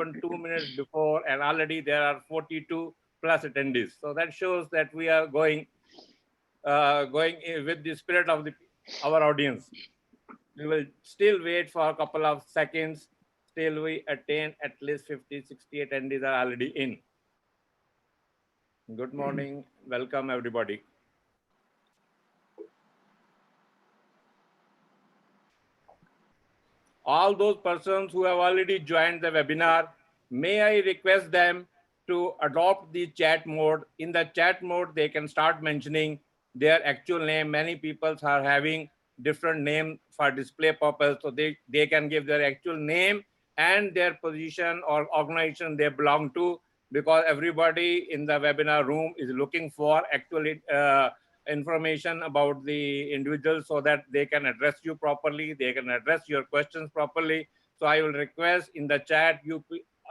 opened 2 minutes before, and already there are 42 plus attendees. So that shows that we are going with the spirit of our audience. We will still wait for a couple of seconds till we attain at least 50, 60 attendees are already in. Good morning. Welcome, everybody. All those persons who have already joined the webinar, may I request them to adopt the chat mode. In the chat mode, they can start mentioning their actual name. Many people are having different name for display purpose, so they can give their actual name and their position or organization they belong to, because everybody in the webinar room is looking for actually information about the individual so that they can address you properly, they can address your questions properly. So I will request in the chat,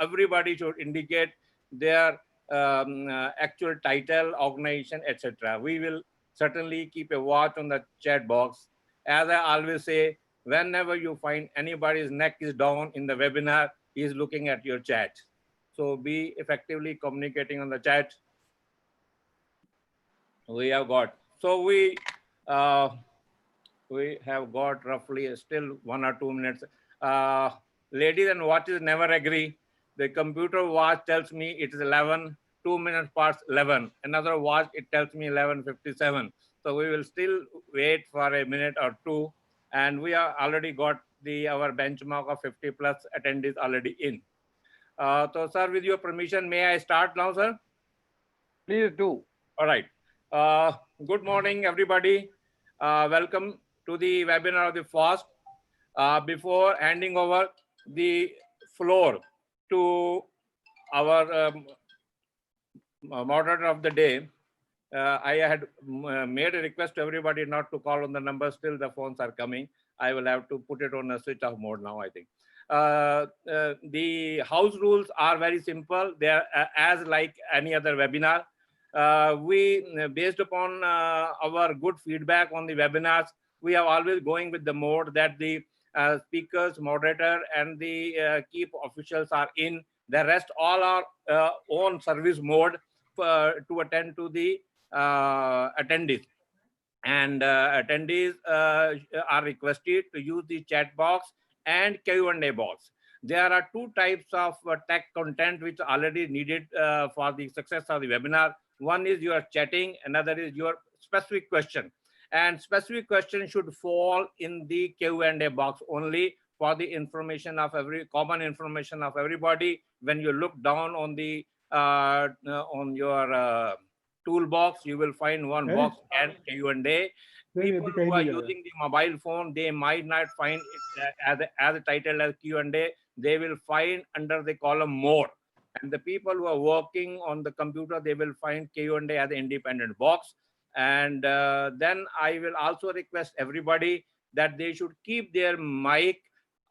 everybody should indicate their actual title, organization, etc. We will certainly keep a watch on the chat box. As I always say, whenever you find anybody's neck is down in the webinar, he is looking at your chat. So be effectively communicating on the chat. We have got, so we have got roughly still 1 or 2 minutes. Ladies and watches never agree. The computer watch tells me it is 11, 2 minutes past 11. Another watch, it tells me 11:57. So we will still wait for a minute or two. And we are already got our benchmark of 50 plus attendees already in. So sir, with your permission, may I start now, sir? Please do. All right. Good morning, everybody. Welcome to the webinar of the FAST. Before handing over the floor to our moderator of the day, I had made a request to everybody not to call on the number. Still the phones are coming. I will have to put it on a switch off mode now, I think. The house rules are very simple. They are as like any other webinar. Based upon our good feedback on the webinars, we are always going with the mode that the speakers, moderator, and the key officials are in. The rest all are on service mode to attend to the attendees. And attendees are requested to use the chat box and Q&A box. There are two types of tech content which are already needed for the success of the webinar. One is your chatting, another is your specific question. And specific question should fall in the Q&A box only for the information of common information of everybody. When you look down on the on your toolbox, you will find one box and Q&A. People who are using the mobile phone, they might not find it as a title as Q&A. They will find under the column more. And the people who are working on the computer, they will find Q&A as an independent box. And then I will also request everybody that they should keep their mic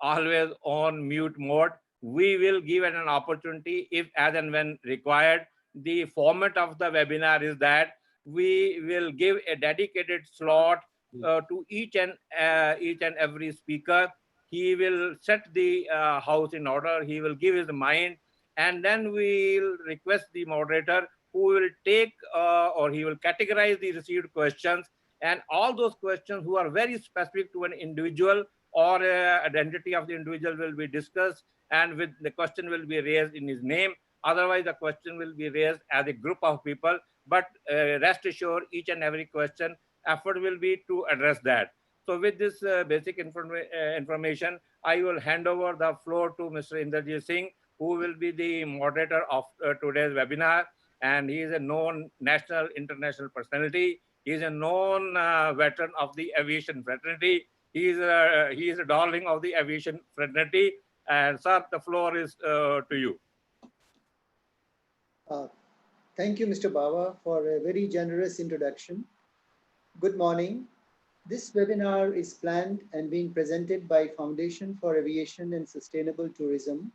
always on mute mode. We will give it an opportunity if, as and when required. The format of the webinar is that we will give a dedicated slot to each and every speaker. He will set the house in order. He will give his mind, and then we will request the moderator who will take or he will categorize the received questions, and all those questions who are very specific to an individual or identity of the individual will be discussed, and with the question will be raised in his name. Otherwise, the question will be raised as a group of people. But rest assured, each and every question, effort will be to address that. So with this basic information, I will hand over the floor to Mr. Inderjit Singh, who will be the moderator of today's webinar. And he is a known national, international personality. He is a known veteran of the aviation fraternity. He is a darling of the aviation fraternity. And sir, the floor is to you. Thank you, Mr. Bawa, for a very generous introduction. Good morning. This webinar is planned and being presented by Foundation for Aviation and Sustainable Tourism,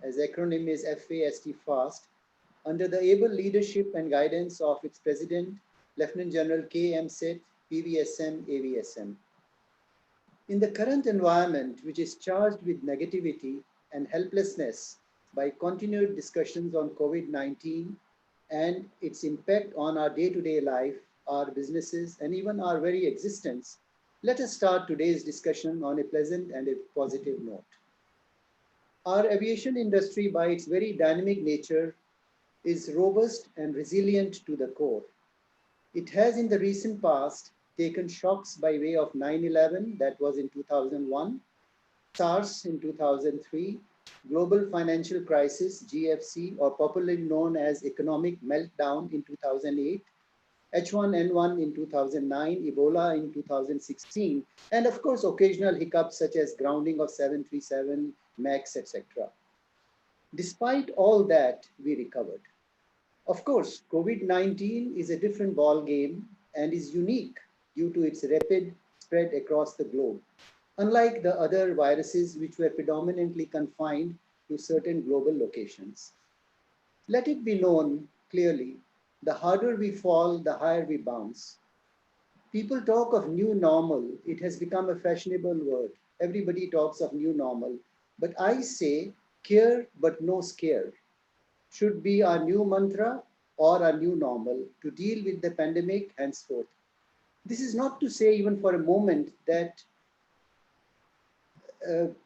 as acronym is FAST, under the able leadership and guidance of its President, Lieutenant General K.M. Seth, PVSM, AVSM. In the current environment, which is charged with negativity and helplessness, by continued discussions on COVID-19 and its impact on our day-to-day life, our businesses, and even our very existence, let us start today's discussion on a pleasant and a positive note. Our aviation industry, by its very dynamic nature, is robust and resilient to the core. It has in the recent past taken shocks by way of 9/11, that was in 2001, SARS in 2003, global financial crisis, GFC, or popularly known as economic meltdown in 2008, H1N1 in 2009, Ebola in 2016, and of course, occasional hiccups such as grounding of 737, MAX, etc. Despite all that, we recovered. Of course, COVID-19 is a different ball game and is unique due to its rapid spread across the globe, unlike the other viruses which were predominantly confined to certain global locations. Let it be known clearly, the harder we fall, the higher we bounce. People talk of new normal. It has become a fashionable word. Everybody talks of new normal. But I say care but no scare should be our new mantra or our new normal to deal with the pandemic henceforth. This is not to say even for a moment that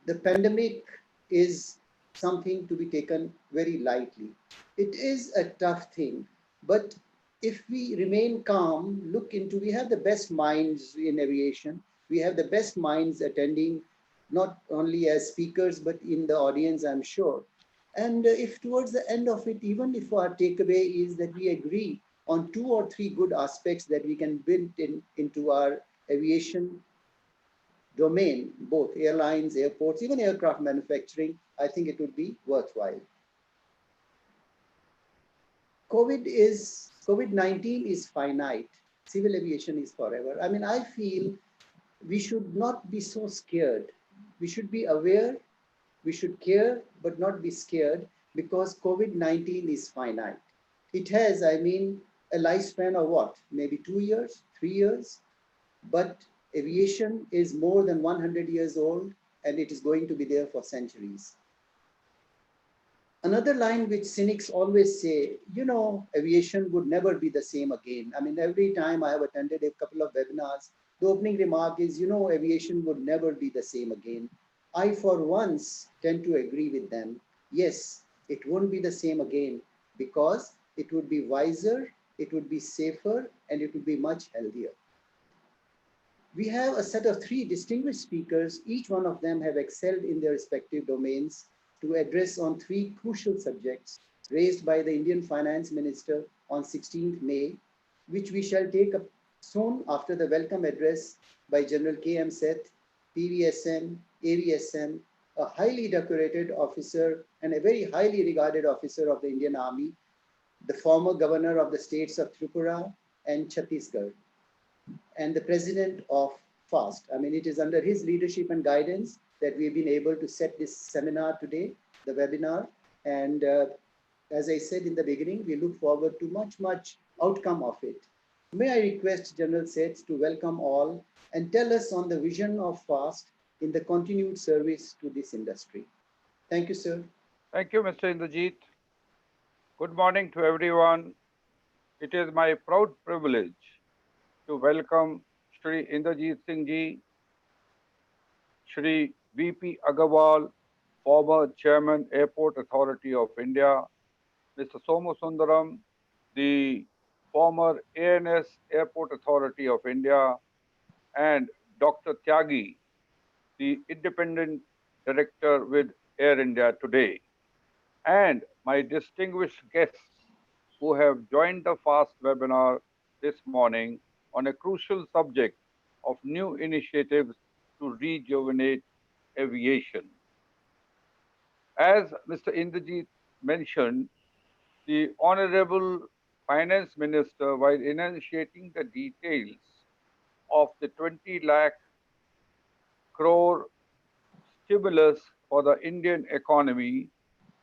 the pandemic is something to be taken very lightly. It is a tough thing, but if we remain calm, we have the best minds in aviation, we have the best minds attending, not only as speakers, but in the audience, I'm sure. And if towards the end of it, even if our takeaway is that we agree on two or three good aspects that we can build into our aviation domain, both airlines, airports, even aircraft manufacturing, I think it would be worthwhile. COVID-19 is finite. Civil aviation is forever. I mean, I feel we should not be so scared. We should be aware, we should care, but not be scared because COVID-19 is finite. It has, I mean, a lifespan of what? Maybe 2 years, 3 years, but aviation is more than 100 years old and it is going to be there for centuries. Another line which cynics always say, aviation would never be the same again. I mean, every time I have attended a couple of webinars, the opening remark is, aviation would never be the same again. I, for once, tend to agree with them. Yes, it won't be the same again because it would be wiser, it would be safer, and it would be much healthier. We have a set of three distinguished speakers. Each one of them have excelled in their respective domains to address on three crucial subjects raised by the Indian Finance Minister on 16th May, which we shall take up soon after the welcome address by General K.M. Seth, PVSM, AVSM, a highly decorated officer and a very highly regarded officer of the Indian Army, the former governor of the states of Tripura and Chhattisgarh, and the president of FAST. I mean, it is under his leadership and guidance that we've been able to set this seminar today, the webinar. And as I said in the beginning, we look forward to much outcome of it. May I request General Seth to welcome all and tell us on the vision of FAST in the continued service to this industry. Thank you, sir. Thank you, Mr. Indrajit. Good morning to everyone. It is my proud privilege to welcome Shri Indrajit Singh Ji, Shri V.P. Agarwal, former Chairman, Airport Authority of India, Mr. Somu Sundaram, the former ANS Airport Authority of India, and Dr. Tyagi, the independent director with Air India today, and my distinguished guests who have joined the FAST webinar this morning on a crucial subject of new initiatives to rejuvenate aviation. As Mr. Indrajit mentioned, the Honorable Finance Minister, while enunciating the details of the 20 lakh crore stimulus for the Indian economy,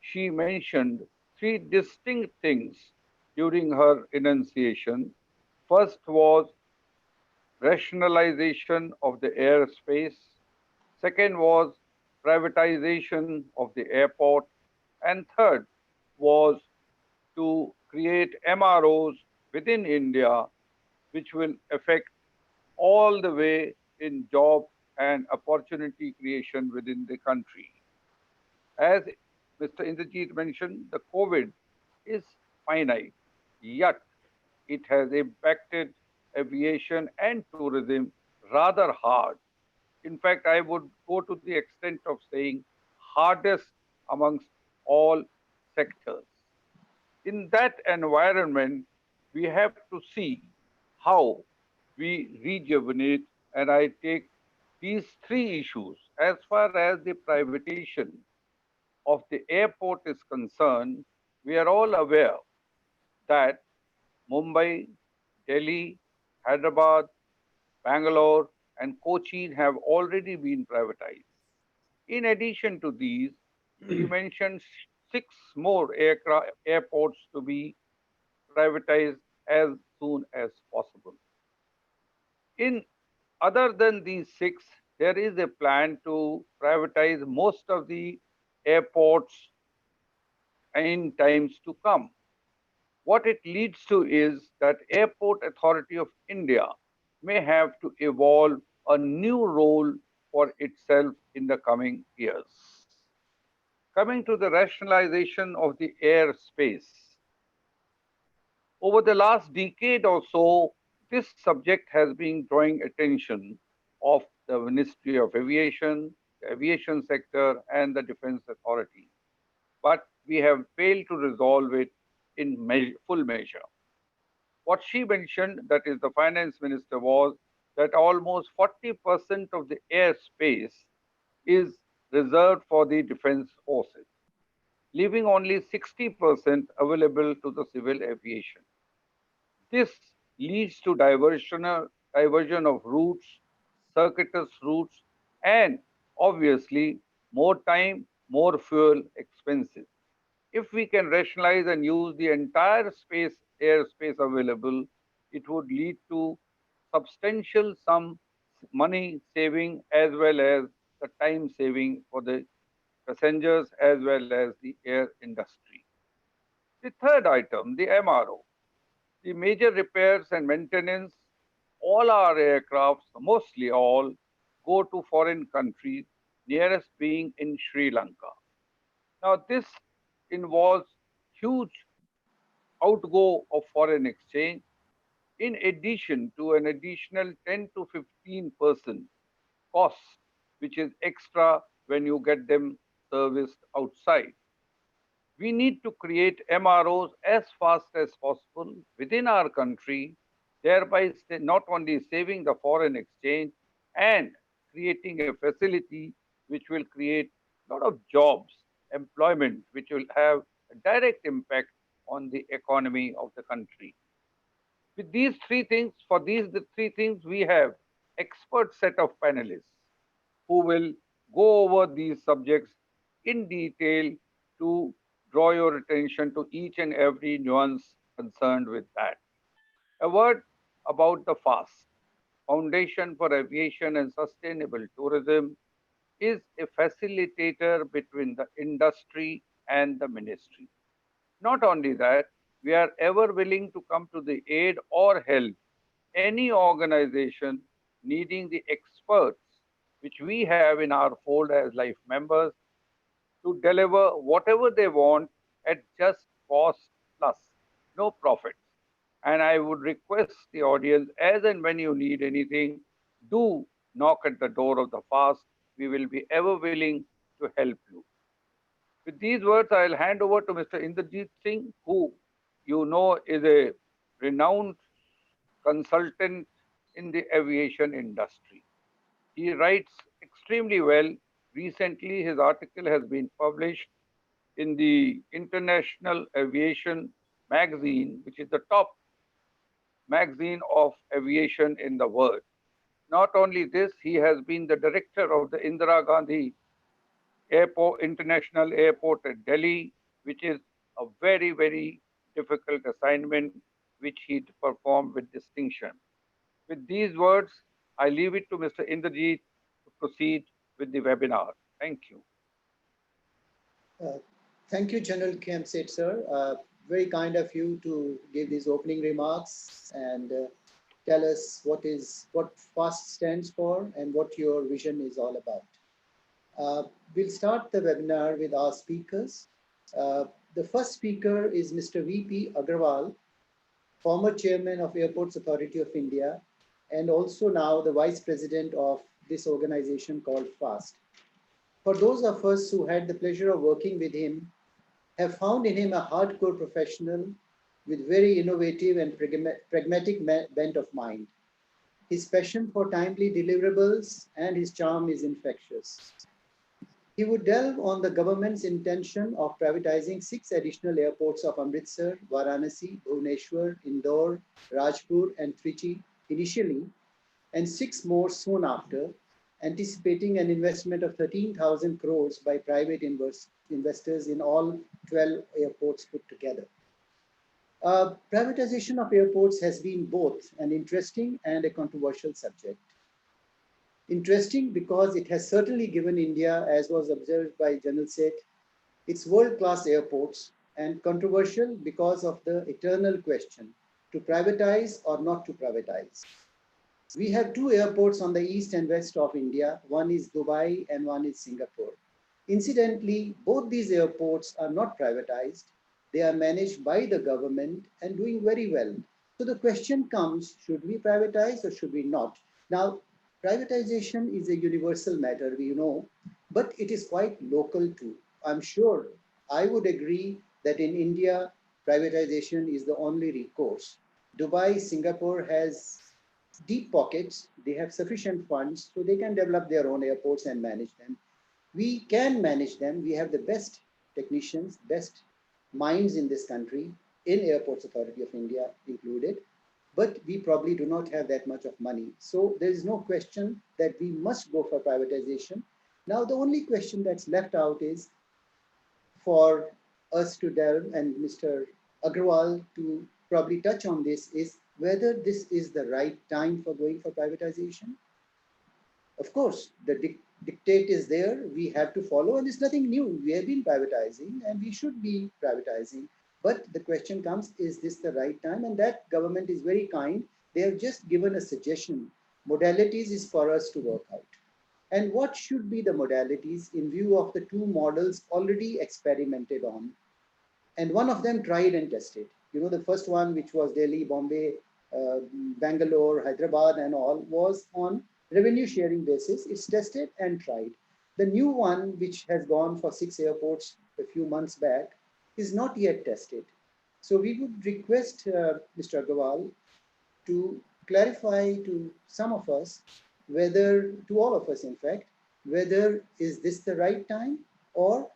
she mentioned three distinct things during her enunciation. First was rationalization of the airspace. Second was privatization of the airport. And third was to create MROs within India, which will affect all the way in job and opportunity creation within the country. As Mr. Indrajit mentioned, the COVID is finite, yet it has impacted aviation and tourism rather hard. In fact, I would go to the extent of saying hardest amongst all sectors. In that environment, we have to see how we rejuvenate, and I take these three issues. As far as the privatization of the airport is concerned, we are all aware that Mumbai, Delhi, Hyderabad, Bangalore, and Cochin have already been privatized. In addition to these, he mentioned six more airports to be privatized as soon as possible. In other than these six, there is a plan to privatize most of the airports in times to come. What it leads to is that Airport Authority of India may have to evolve a new role for itself in the coming years. Coming to the rationalization of the airspace. Over the last decade or so, this subject has been drawing attention of the Ministry of Aviation, the aviation sector, and the defense authority. But we have failed to resolve it in full measure. What she mentioned, that is the finance minister, was that almost 40% of the airspace is reserved for the defense forces, leaving only 60% available to the civil aviation. This leads to diversion of routes, circuitous routes, and obviously more time, more fuel expenses. If we can rationalize and use the entire airspace available, it would lead to substantial sum money saving as well as the time saving for the passengers as well as the air industry. The third item, the MRO, the major repairs and maintenance, all our aircrafts, mostly all, go to foreign countries, nearest being in Sri Lanka. Now, this involves huge outgo of foreign exchange in addition to an additional 10 to 15% cost, which is extra when you get them serviced outside. We need to create MROs as fast as possible within our country, thereby not only saving the foreign exchange and creating a facility which will create a lot of jobs, employment, which will have a direct impact on the economy of the country. With these three things, for these the three things, we have expert set of panelists who will go over these subjects in detail to draw your attention to each and every nuance concerned with that. A word about the FAST, Foundation for Aviation and Sustainable Tourism, is a facilitator between the industry and the ministry. Not only that, we are ever willing to come to the aid or help any organization needing the experts which we have in our fold as life members to deliver whatever they want at just cost plus, no profits. And I would request the audience, as and when you need anything, do knock at the door of the fast. We will be ever willing to help you. With these words, I'll hand over to Mr. Inderjeet Singh, who you know is a renowned consultant in the aviation industry. He writes extremely well. Recently, his article has been published in the International Aviation magazine, which is the top magazine of aviation in the world. Not only this, he has been the director of the Indira Gandhi Airport, International Airport at Delhi, which is a very, very difficult assignment which he performed with distinction. With these words, I leave it to Mr. Indrajit to proceed with the webinar. Thank you. Uh, Thank you, General Kemsit, sir. Very kind of you to give these opening remarks and tell us what FAST stands for and what your vision is all about. We'll start the webinar with our speakers. Uh, the first speaker is Mr. VP Agrawal, former chairman of Airports Authority of India, and also now the vice president of this organization called FAST. For those of us who had the pleasure of working with him, have found in him a hardcore professional with very innovative and pragmatic bent of mind. His passion for timely deliverables and his charm is infectious. He would delve on the government's intention of privatizing 6 additional airports of Amritsar, Varanasi, Bhubaneswar, Indore, Rajpur, and Trichy initially, and 6 more soon after, anticipating an investment of 13,000 crores by private investors in all 12 airports put together. Privatization of airports has been both an interesting and a controversial subject. Interesting because it has certainly given India, as was observed by General Seth, its world-class airports, and controversial because of the eternal question, to privatize or not to privatize. We have 2 airports on the east and west of India. One is Dubai and one is Singapore. Incidentally, both these airports are not privatized. They are managed by the government and doing very well. So the question comes, should we privatize or should we not? Now, privatization is a universal matter, we know, but it is quite local too. I'm sure I would agree that in India, privatization is the only recourse. Dubai, Singapore has deep pockets, they have sufficient funds, so they can develop their own airports and manage them. We can manage them. We have the best technicians, best minds in this country, in Airports Authority of India included, but we probably do not have that much of money. So there is no question that we must go for privatization. Now, the only question that's left out is for us to delve and Mr. Agrawal to probably touch on this is whether this is the right time for going for privatization. Of course, the dictate is there, we have to follow, and it's nothing new. We have been privatizing and we should be privatizing. But the question comes, is this the right time? And that government is very kind. They have just given a suggestion. Modalities is for us to work out. And what should be the modalities in view of the 2 models already experimented on? And one of them tried and tested. You know, the first one, which was Delhi, Bombay, Bangalore, Hyderabad, and all, was on revenue sharing basis. It's tested and tried. The new one, which has gone for 6 airports a few months back, is not yet tested. So we would request Mr. Agrawal to clarify to some of us whether, to all of us in fact, whether is this the right time or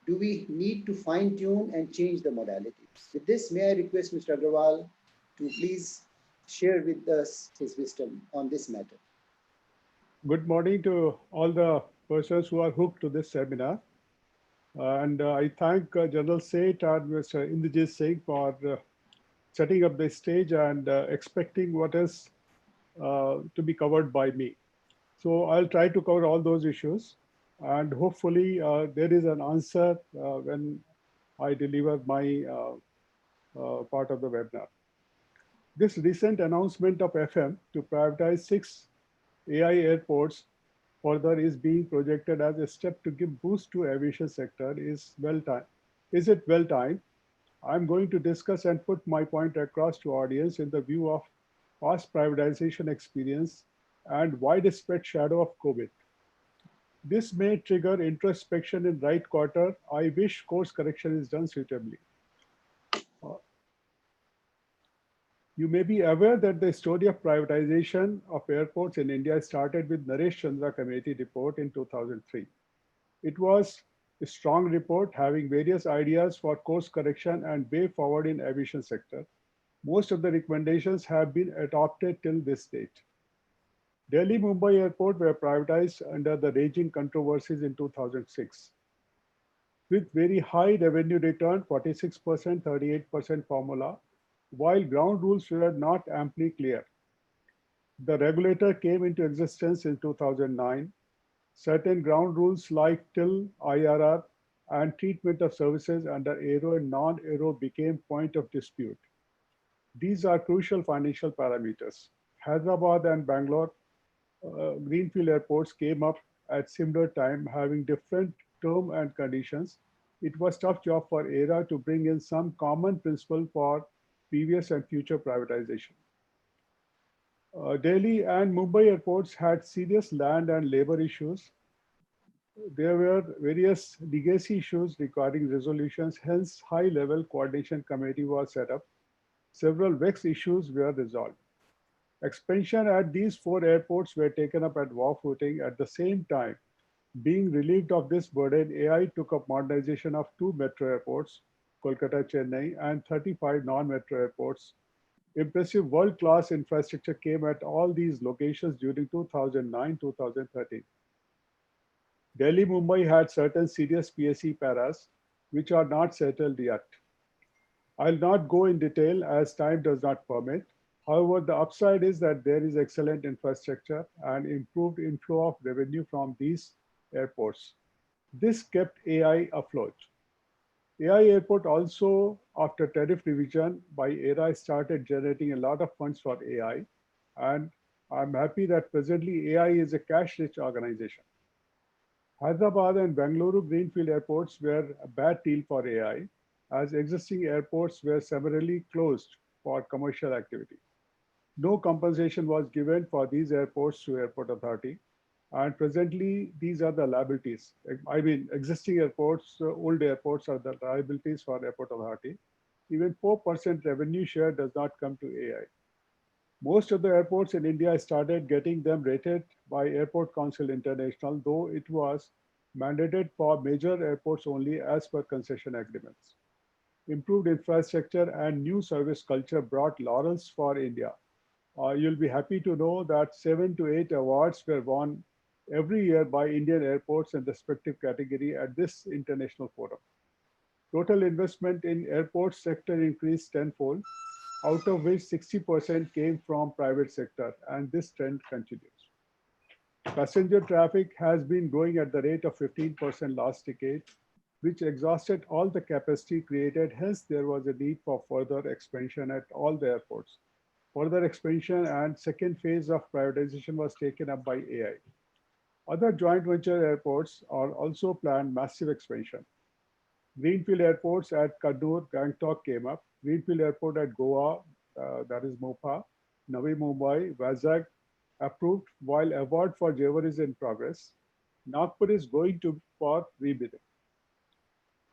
do we need to fine tune and change the modalities? With this, may I request Mr. Agrawal to please share with us his wisdom on this matter. Good morning to all the persons who are hooked to this seminar. And I thank General Seth and Mr. Indrajit Singh for setting up the stage and expecting what is to be covered by me. So I'll try to cover all those issues, and hopefully there is an answer when I deliver my part of the webinar. This recent announcement of FM to privatize 6 AI airports further is being projected as a step to give boost to aviation sector is well timed. Is it well timed? I'm going to discuss and put my point across to audience in the view of past privatization experience and widespread shadow of COVID. This may trigger introspection in right quarter. I wish course correction is done suitably. You may be aware that the story of privatization of airports in India started with Naresh Chandra Committee report in 2003. It was a strong report having various ideas for course correction and way forward in aviation sector. Most of the recommendations have been adopted till this date. Delhi Mumbai Airport were privatized under the raging controversies in 2006. With very high revenue return, 46%, 38% formula, while ground rules were not amply clear. The regulator came into existence in 2009. Certain ground rules like till IRR and treatment of services under aero and non-aero became point of dispute. These are crucial financial parameters. Hyderabad and Bangalore greenfield airports came up at similar time, having different term and conditions. It was tough job for ERA to bring in some common principle for previous and future privatization. Delhi and Mumbai airports had serious land and labor issues. There were various legacy issues requiring resolutions, hence high-level coordination committee was set up. Several vexed issues were resolved. Expansion at these four airports were taken up at war footing. At the same time, being relieved of this burden, AI took up modernization of two metro airports, Kolkata, Chennai, and 35 non-metro airports. Impressive world-class infrastructure came at all these locations during 2009-2013. Delhi, Mumbai had certain serious PSE paras, which are not settled yet. I'll not go in detail as time does not permit. However, the upside is that there is excellent infrastructure and improved inflow of revenue from these airports. This kept AI afloat. AI Airport also, after tariff revision by ERA, started generating a lot of funds for AI. And I'm happy that presently AI is a cash-rich organization. Hyderabad and Bengaluru greenfield airports were a bad deal for AI, as existing airports were summarily closed for commercial activity. No compensation was given for these airports to Airport Authority, and presently these are the liabilities. I mean, existing airports, old airports are the liabilities for Airport Authority. Even 4% revenue share does not come to AI. Most of the airports in India started getting them rated by Airport Council International, though it was mandated for major airports only as per concession agreements. Improved infrastructure and new service culture brought laurels for India. You'll be happy to know that 7 to 8 awards were won every year by Indian airports in the respective category at this international forum. Total investment in airport sector increased tenfold, out of which 60% came from private sector, and this trend continues. Passenger traffic has been growing at the rate of 15% last decade, which exhausted all the capacity created. Hence, there was a need for further expansion at all the airports. Further expansion and second phase of privatization was taken up by AI. Other joint venture airports are also planned massive expansion. Greenfield airports at Kannur, Gangtok came up. Greenfield airport at Goa, that is Mopa, Navi Mumbai, Vizag, approved, while award for Jewar is in progress. Nagpur is going to for rebidding.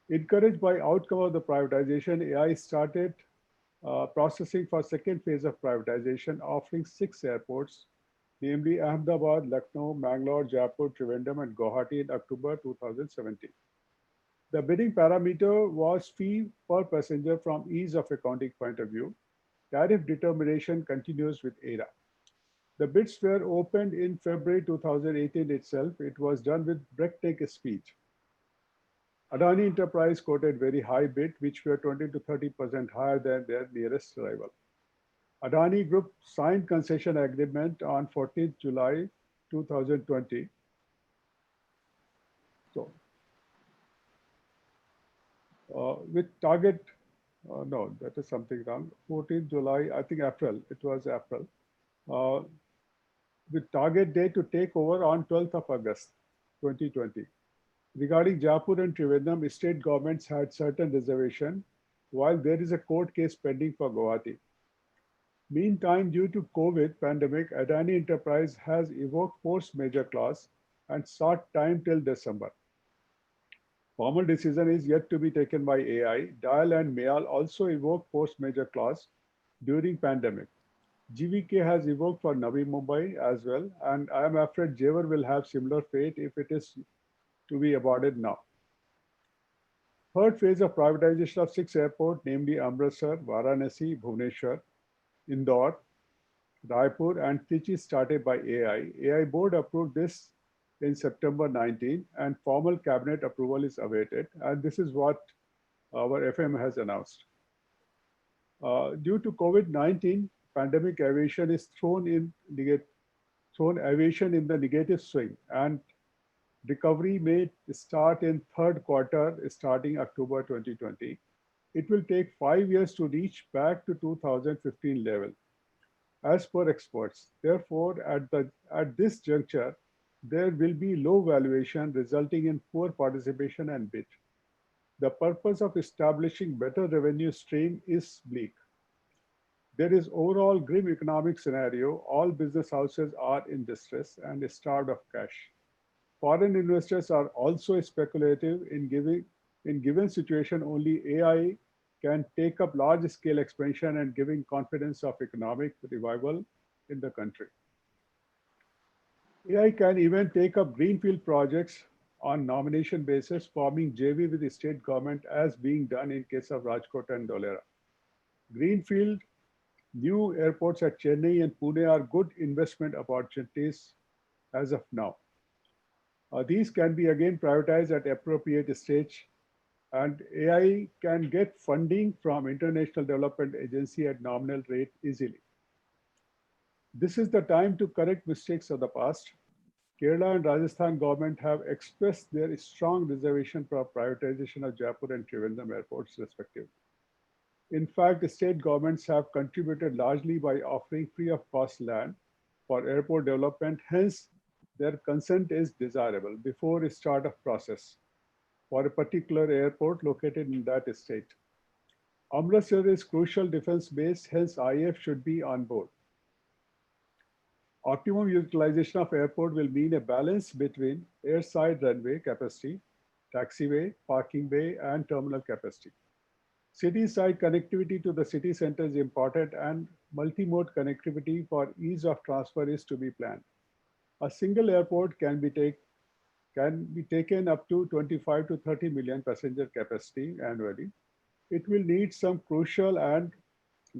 Encouraged by outcome of the privatization, AI started processing for second phase of privatization, offering 6 airports, namely Ahmedabad, Lucknow, Mangalore, Jaipur, Trivandrum, and Guwahati in October 2017. The bidding parameter was fee per passenger from ease of accounting point of view. Tariff determination continues with ERA. The bids were opened in February 2018 itself. It was done with breathtaking speed. Adani Enterprise quoted very high bid, which were 20 to 30% higher than their nearest rival. Adani Group signed concession agreement on 14th July 2020. So, with target, no, that is something wrong. 14th July, I think April, it was April. With target date to take over on 12th of August 2020. Regarding Jaipur and Trivandrum, state governments had certain reservation, while there is a court case pending for Guwahati. Meantime, due to COVID pandemic, Adani Enterprise has evoked force majeure clause and sought time till December. Formal decision is yet to be taken by AI. Dial and Mayal also evoked force majeure clause during pandemic. GVK has evoked for Navi Mumbai as well, and I am afraid Jewar will have similar fate if it is to be awarded now. Third phase of privatization of 6 airports, namely Amritsar, Varanasi, Bhubaneswar, Indore, Raipur, and Trichy, started by AI. AI board approved this in September 19, and formal cabinet approval is awaited. And this is what our FM has announced. Due to COVID-19 pandemic, aviation is thrown aviation in the negative swing, and Recovery may start in third quarter starting October 2020. It will take 5 years to reach back to 2015 level, as per experts. Therefore, at this juncture, there will be low valuation resulting in poor participation and bid. The purpose of establishing better revenue stream is bleak. There is overall grim economic scenario. All business houses are in distress and starved of cash. Foreign investors are also speculative in given situation. Only AI can take up large scale expansion and giving confidence of economic revival in the country. AI can even take up greenfield projects on nomination basis, forming JV with the state government as being done in case of Rajkot and Dholera. Greenfield new airports at Chennai and Pune are good investment opportunities as of now. These can be again privatized at appropriate stage, and AI can get funding from International Development Agency at nominal rate easily. This is the time to correct mistakes of the past. Kerala and Rajasthan government have expressed their strong reservation for privatization of Jaipur and Trivandrum airports respectively. In fact, state governments have contributed largely by offering free of cost land for airport development. Hence, their consent is desirable before start of process for a particular airport located in that state. Amritsar is crucial defense base, hence IF should be on board. Optimum utilization of airport will mean a balance between airside runway capacity, taxiway, parking bay, and terminal capacity. City side connectivity to the city center is important, and multi-mode connectivity for ease of transfer is to be planned. A single airport can be taken up to 25 to 30 million passenger capacity annually. It will need some crucial and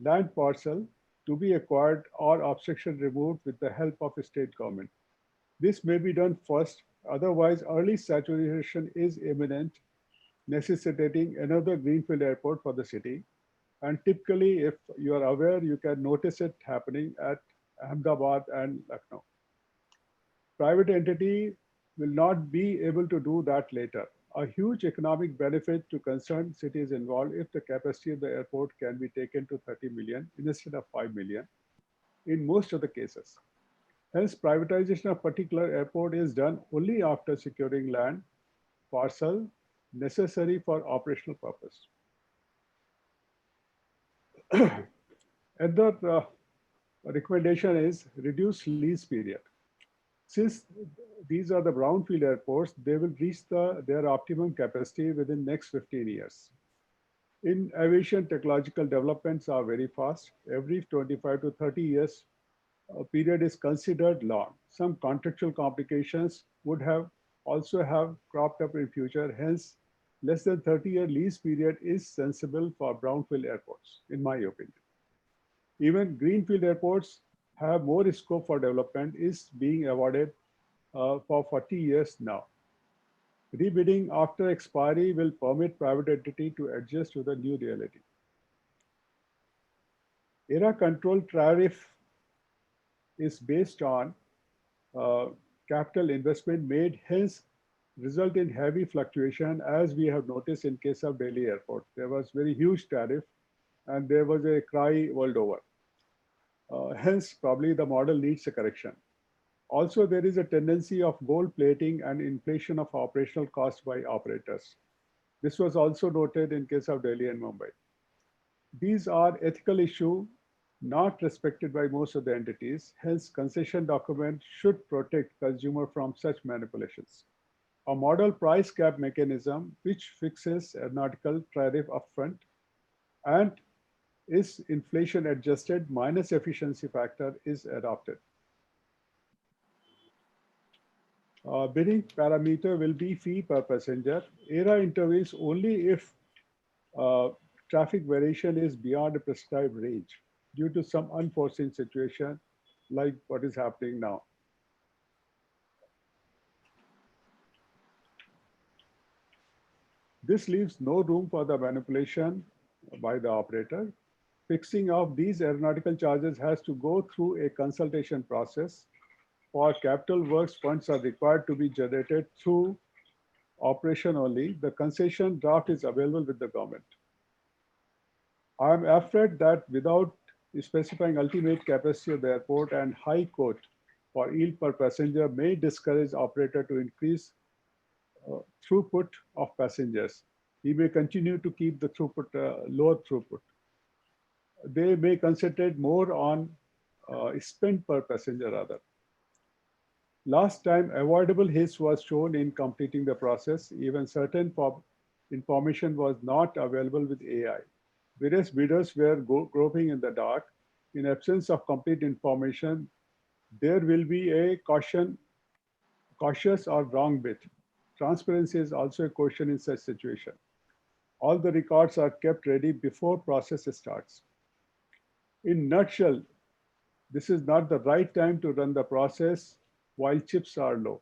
land parcel to be acquired or obstruction removed with the help of a state government. This may be done first, otherwise early saturation is imminent, necessitating another greenfield airport for the city. And typically, if you are aware, you can notice it happening at Ahmedabad and Lucknow. Private entity will not be able to do that later. A huge economic benefit to concerned cities involved if the capacity of the airport can be taken to 30 million instead of 5 million in most of the cases. Hence, privatization of particular airport is done only after securing land parcel necessary for operational purpose. Another recommendation is reduce lease period. Since these are the brownfield airports, they will reach their optimum capacity within next 15 years. In aviation, technological developments are very fast. Every 25 to 30 years period is considered long. Some contractual complications would also have cropped up in future. Hence, less than 30-year lease period is sensible for brownfield airports, in my opinion. Even greenfield airports have more scope for development, is being awarded for 40 years now. Rebidding after expiry will permit private entity to adjust to the new reality. ERA control tariff is based on capital investment made, hence result in heavy fluctuation, as we have noticed in case of Delhi airport. There was very huge tariff and there was a cry world over. Hence, probably the model needs a correction. Also, there is a tendency of gold plating and inflation of operational costs by operators. This was also noted in case of Delhi and Mumbai. These are ethical issues not respected by most of the entities. Hence, concession document should protect consumer from such manipulations. A model price cap mechanism which fixes aeronautical tariff upfront and is inflation adjusted minus efficiency factor is adopted. Bidding parameter will be fee per passenger. ERA intervenes only if traffic variation is beyond a prescribed range due to some unforeseen situation like what is happening now. This leaves no room for the manipulation by the operator. Fixing of these aeronautical charges has to go through a consultation process. for capital works, funds are required to be generated through operation only. The concession draft is available with the government. I am afraid that without specifying ultimate capacity of the airport and high quote for yield per passenger may discourage operator to increase throughput of passengers. He may continue to keep the throughput lower throughput. They may concentrate more on spend per passenger rather. Last time, avoidable haste was shown in completing the process. Even certain information was not available with AI. Various bidders were groping in the dark. In absence of complete information, there will be a cautious or wrong bid. Transparency is also a question in such situation. All the records are kept ready before process starts. In nutshell, this is not the right time to run the process while chips are low.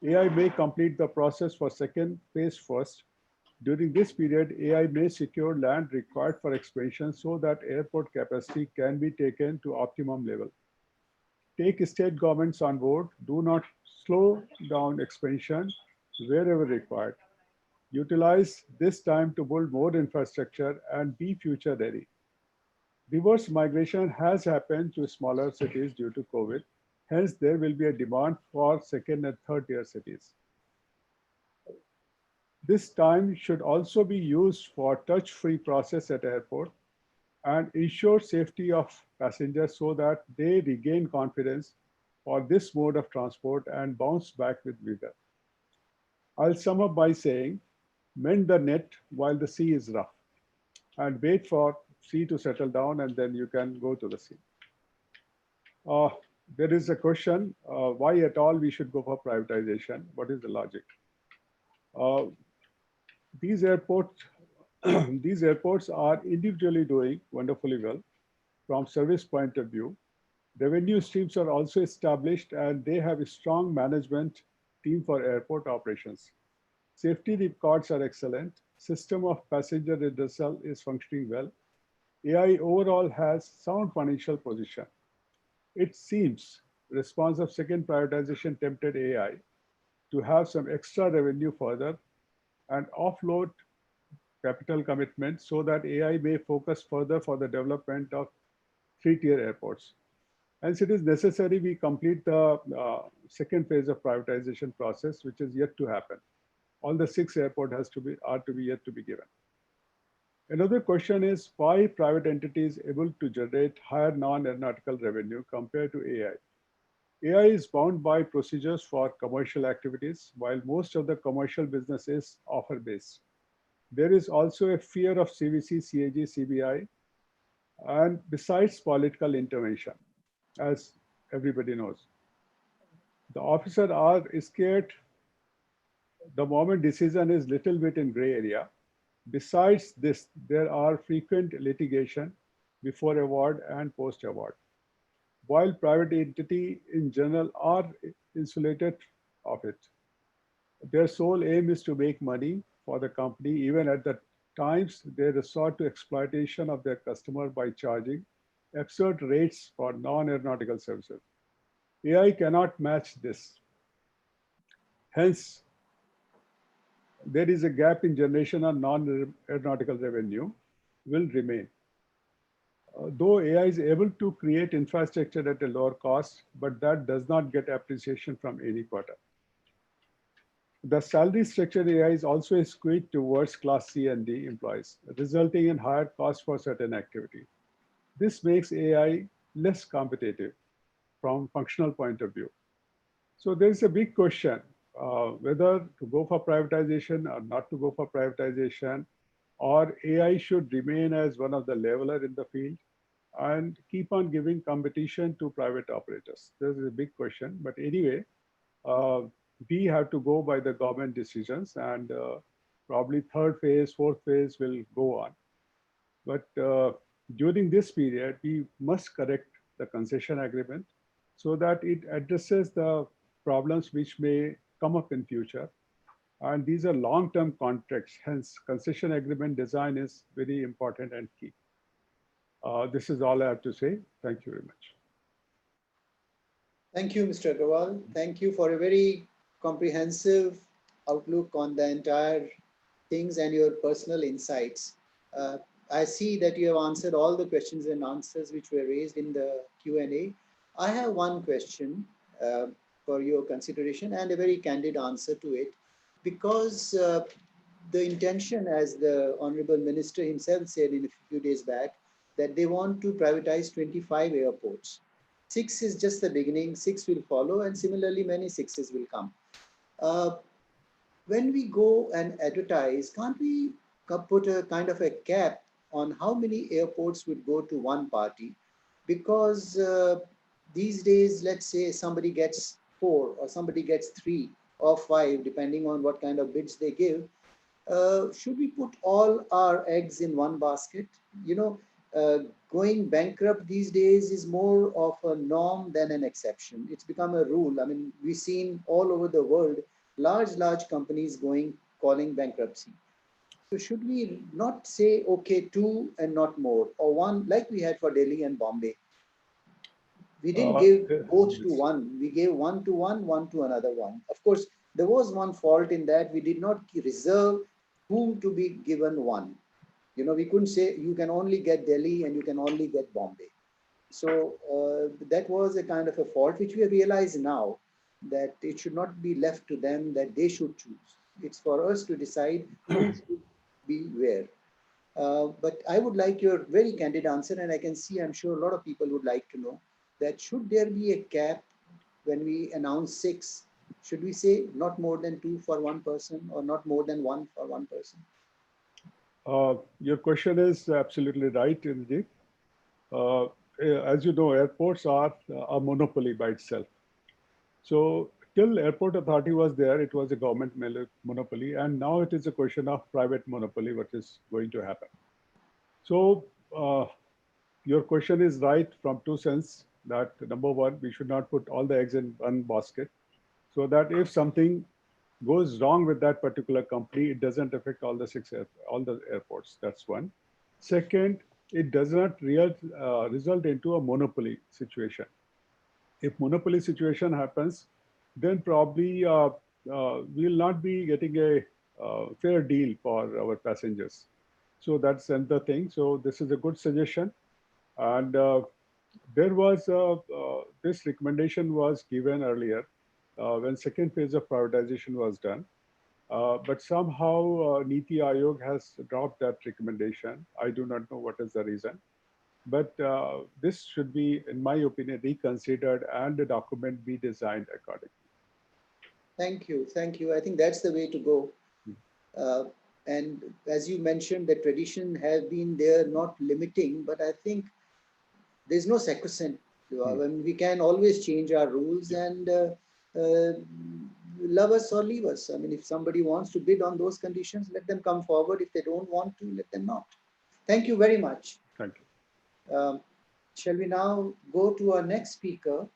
AI may complete the process for second phase first. During this period, AI may secure land required for expansion so that airport capacity can be taken to optimum level. Take state governments on board. Do not slow down expansion wherever required. Utilize this time to build more infrastructure and be future ready. Reverse migration has happened to smaller cities due to COVID. Hence, there will be a demand for second and third tier cities. This time should also be used for touch-free process at airport and ensure safety of passengers so that they regain confidence for this mode of transport and bounce back with vigor. I'll sum up by saying, mend the net while the sea is rough and wait for sea to settle down and then you can go to the sea. There is a question, why at all we should go for privatization? What is the logic? These airports these airports are individually doing wonderfully well from service point of view. Revenue streams are also established and they have a strong management team for airport operations. Safety records are excellent. System of passenger redressal is functioning well. AI overall has sound financial position. It seems response of second privatization tempted AI to have some extra revenue further and offload capital commitment so that AI may focus further for the development of three-tier airports. Hence, it is necessary we complete the second phase of privatization process, which is yet to happen. All the 6 airports are to be yet to be given. Another question is why private entities able to generate higher non-aeronautical revenue compared to AI? AI is bound by procedures for commercial activities, while most of the commercial business is offer-based. There is also a fear of CVC, CAG, CBI, and besides political intervention, as everybody knows. The officers are scared the moment decision is little bit in gray area. Besides this, there are frequent litigation before award and post-award. While private entity in general are insulated of it. Their sole aim is to make money for the company. Even at the times, they resort to exploitation of their customer by charging absurd rates for non-aeronautical services. AI cannot match this. Hence, there is a gap in generation of non-aeronautical revenue will remain. Though AI is able to create infrastructure at a lower cost, but that does not get appreciation from any quarter. The salary structure AI is also skewed towards class C and D employees, resulting in higher costs for certain activity. This makes AI less competitive from functional point of view. So there is a big question whether to go for privatization or not to go for privatization, or AI should remain as one of the leveler in the field and keep on giving competition to private operators. This is a big question, but anyway, we have to go by the government decisions and probably third phase, fourth phase will go on. But during this period, we must correct the concession agreement so that it addresses the problems which may come up in future. And these are long-term contracts, hence concession agreement design is very important and key. This is all I have to say. Thank you very much. Thank you, Mr. Agarwal. Thank you for a very comprehensive outlook on the entire things and your personal insights. Uh, I see that you have answered all the questions and answers which were raised in the Q&A. I have one question uh, for your consideration and a very candid answer to it, because the intention, as the Honorable Minister himself said in a few days back, that they want to privatize 25 airports. Six is just the beginning, six will follow, and similarly, many sixes will come. Uh, when we go and advertise, can't we put a kind of a cap on how many airports would go to one party? Because these days, let's say somebody gets four or somebody gets three or five, depending on what kind of bids they give. Should we put all our eggs in one basket? You know, uh, going bankrupt these days is more of a norm than an exception. It's become a rule. I mean, we've seen all over the world large companies calling bankruptcy. So should we not say, okay, two and not more, or one like we had for Delhi and Bombay? We didn't give both to Yes. one. We gave one to another one. Of course, there was one fault in that we did not reserve whom to be given one. You know, we couldn't say you can only get Delhi and you can only get Bombay. So that was a kind of a fault which we realize now, that it should not be left to them, that they should choose. It's for us to decide who should be where. But I would like your very candid answer, and I can see, I'm sure a lot of people would like to know that should there be a cap when we announce six? Should we say not more than two for one person or not more than one for one person? Your question is absolutely right, Indeed. Uh, as you know, airports are a monopoly by itself. So till airport authority was there, it was a government monopoly, and now it is a question of private monopoly, what is going to happen. So your question is right from two sense, that number one, we should not put all the eggs in one basket, so that if something goes wrong with that particular company, it doesn't affect all the all the airports. That's one. Second, it does not result into a monopoly situation. If monopoly situation happens, then probably we'll not be getting a fair deal for our passengers. So that's another thing. So this is a good suggestion. And there was this recommendation was given earlier when second phase of privatization was done. But somehow Niti Aayog has dropped that recommendation. I do not know what is the reason. But this should be, in my opinion, reconsidered and the document be designed accordingly. Thank you. Thank you. I think that's the way to go. Uh, and as you mentioned, the tradition has been there, not limiting, but I think there's no sacrosanct. I mean, we can always change our rules Yeah. and uh, love us or leave us. I mean, if somebody wants to bid on those conditions, let them come forward. If they don't want to, let them not. Thank you very much. Thank you. Shall we now go to our next speaker?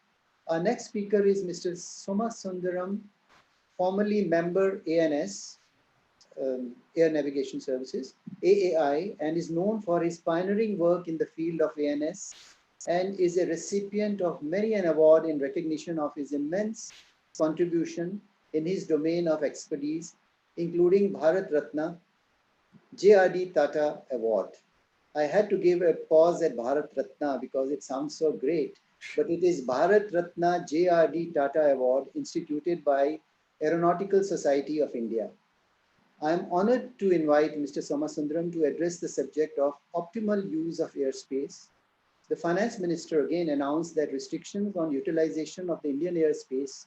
Our next speaker is Mr. Soma Sundaram, formerly member ANS, Air Navigation Services, AAI, and is known for his pioneering work in the field of ANS, and is a recipient of many an award in recognition of his immense contribution in his domain of expertise, including Bharat Ratna, JRD Tata Award. I had to give a pause at Bharat Ratna because it sounds so great, but it is Bharat Ratna JRD Tata Award instituted by Aeronautical Society of India. I am honored to invite Mr. Somasundaram to address the subject of optimal use of airspace. The finance minister again announced that restrictions on utilization of the Indian airspace,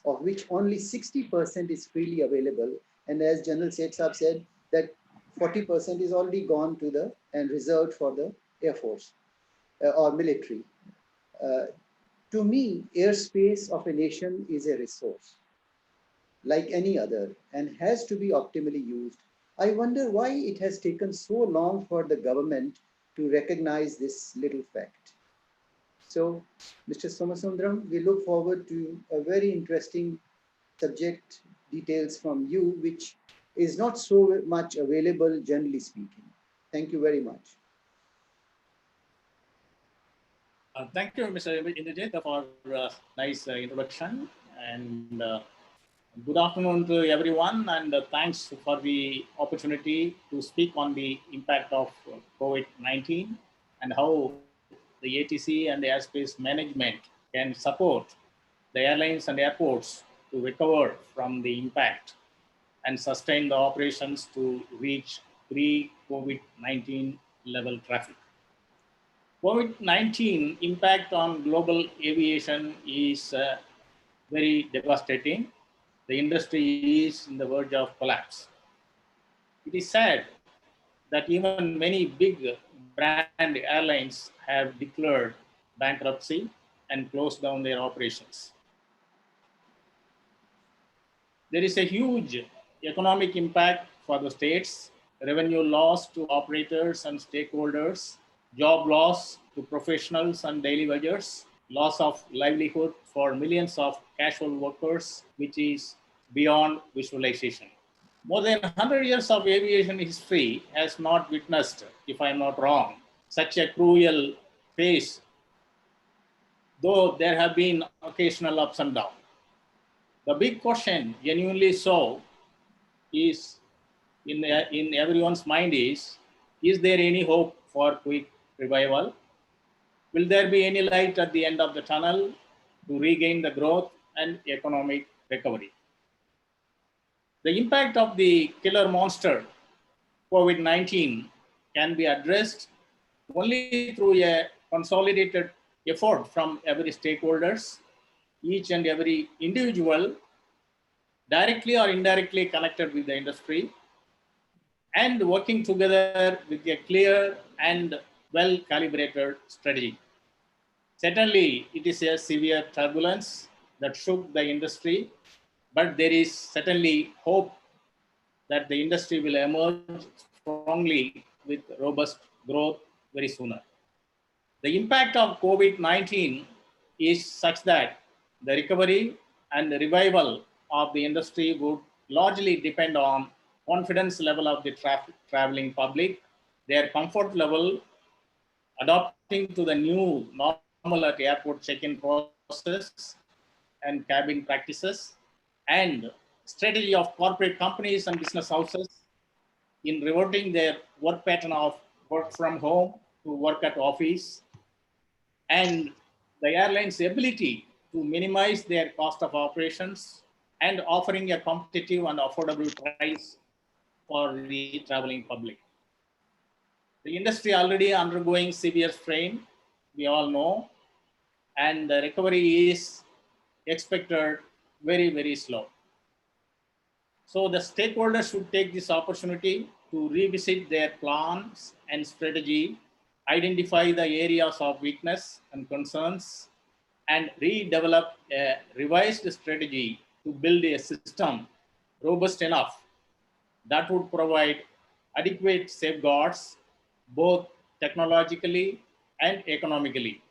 of which only 60% is freely available, and as General Seth Saab said, that 40% is already gone to the and reserved for the Air Force or military. Uh, to me, airspace of a nation is a resource like any other and has to be optimally used. I wonder why it has taken so long for the government to recognize this little fact. So, Mr. Somasundaram, we look forward to a very interesting subject details from you, which is not so much available generally speaking. Thank you very much. Thank you, Mr. Indrajit, for nice introduction. And good afternoon to everyone. And thanks for the opportunity to speak on the impact of COVID-19 and how the ATC and the airspace management can support the airlines and airports to recover from the impact and sustain the operations to reach pre-COVID-19 level traffic. COVID-19 impact on global aviation is very devastating. The industry is in the verge of collapse. It is sad that even many big brand airlines have declared bankruptcy and closed down their operations. There is a huge economic impact for the states, revenue loss to operators and stakeholders, job loss to professionals and daily wagers, loss of livelihood for millions of casual workers, which is beyond visualization. More than 100 years of aviation history has not witnessed, if I'm not wrong, such a cruel phase, though there have been occasional ups and downs. The big question, genuinely so, is in everyone's mind is there any hope for quick revival? Will there be any light at the end of the tunnel to regain the growth and economic recovery? The impact of the killer monster, COVID-19, can be addressed only through a consolidated effort from every stakeholders, each and every individual directly or indirectly connected with the industry, and working together with a clear and well-calibrated strategy. Certainly, it is a severe turbulence that shook the industry, but there is certainly hope that the industry will emerge strongly with robust growth very sooner. The impact of COVID-19 is such that the recovery and the revival of the industry would largely depend on confidence level of the traveling public, their comfort level, adopting to the new normal at airport check-in process and cabin practices, and strategy of corporate companies and business houses in reverting their work pattern of work from home to work at office, and the airline's ability to minimize their cost of operations and offering a competitive and affordable price for the traveling public. The industry already undergoing severe strain, we all know, and the recovery is expected very, very slow. So the stakeholders should take this opportunity to revisit their plans and strategy, identify the areas of weakness and concerns, and redevelop a revised strategy to build a system robust enough that would provide adequate safeguards, both technologically and economically,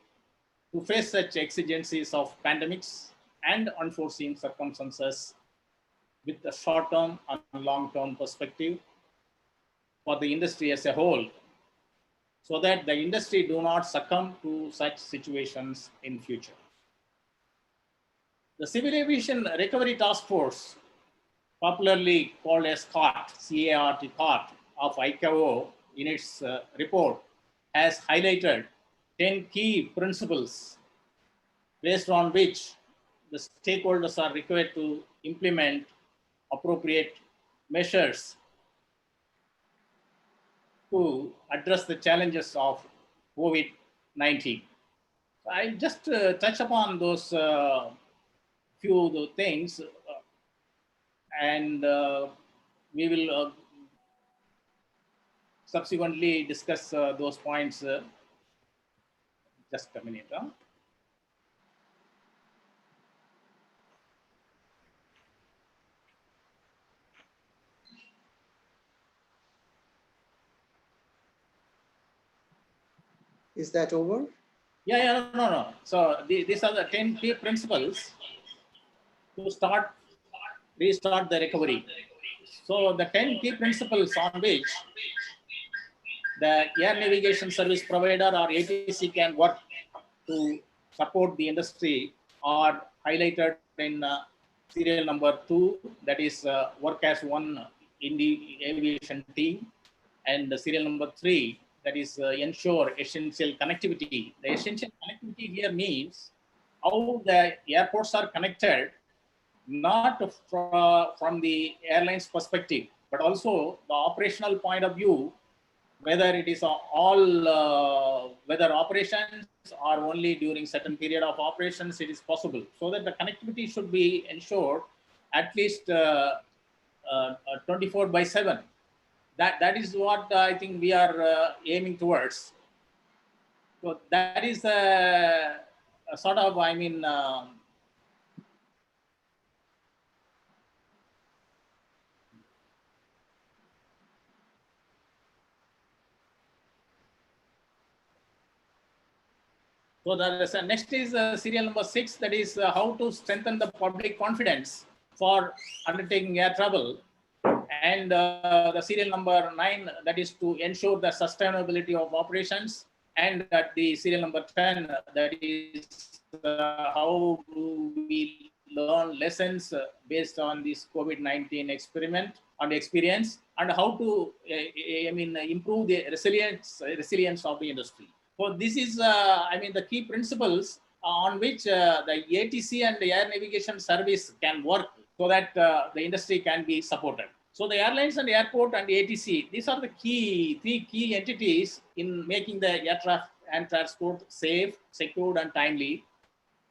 to face such exigencies of pandemics and unforeseen circumstances with a short-term and long-term perspective for the industry as a whole, so that the industry do not succumb to such situations in future. The Civil Aviation Recovery Task Force, popularly called as CART, C-A-R-T, CART, of ICAO, in its report, has highlighted 10 key principles based on which the stakeholders are required to implement appropriate measures to address the challenges of COVID-19. I just touch upon those few things, and we will subsequently discuss those points. Just a minute. Is that over? Yeah, no. So these are the 10 key principles to restart the recovery. So the 10 key principles on which the air navigation service provider or ATC can work to support the industry are highlighted in serial number 2, that is work as one in the aviation team, and serial number 3, that is ensure essential connectivity. The essential connectivity here means how the airports are connected, not from the airline's perspective, but also the operational point of view, whether it is all whether operations or only during certain period of operations it is possible, so that the connectivity should be ensured at least 24/7. That is what I think we are aiming towards. So that is a sort of, I mean, so the next is serial number 6, that is how to strengthen the public confidence for undertaking air travel. And the serial number 9, that is to ensure the sustainability of operations. And at the serial number 10, that is how do we learn lessons based on this COVID-19 experiment and experience, and how to improve the resilience of the industry. So this is, the key principles on which the ATC and the air navigation service can work, so that the industry can be supported. So the airlines and the airport and the ATC, these are the three key entities in making the air traffic and transport safe, secured, and timely.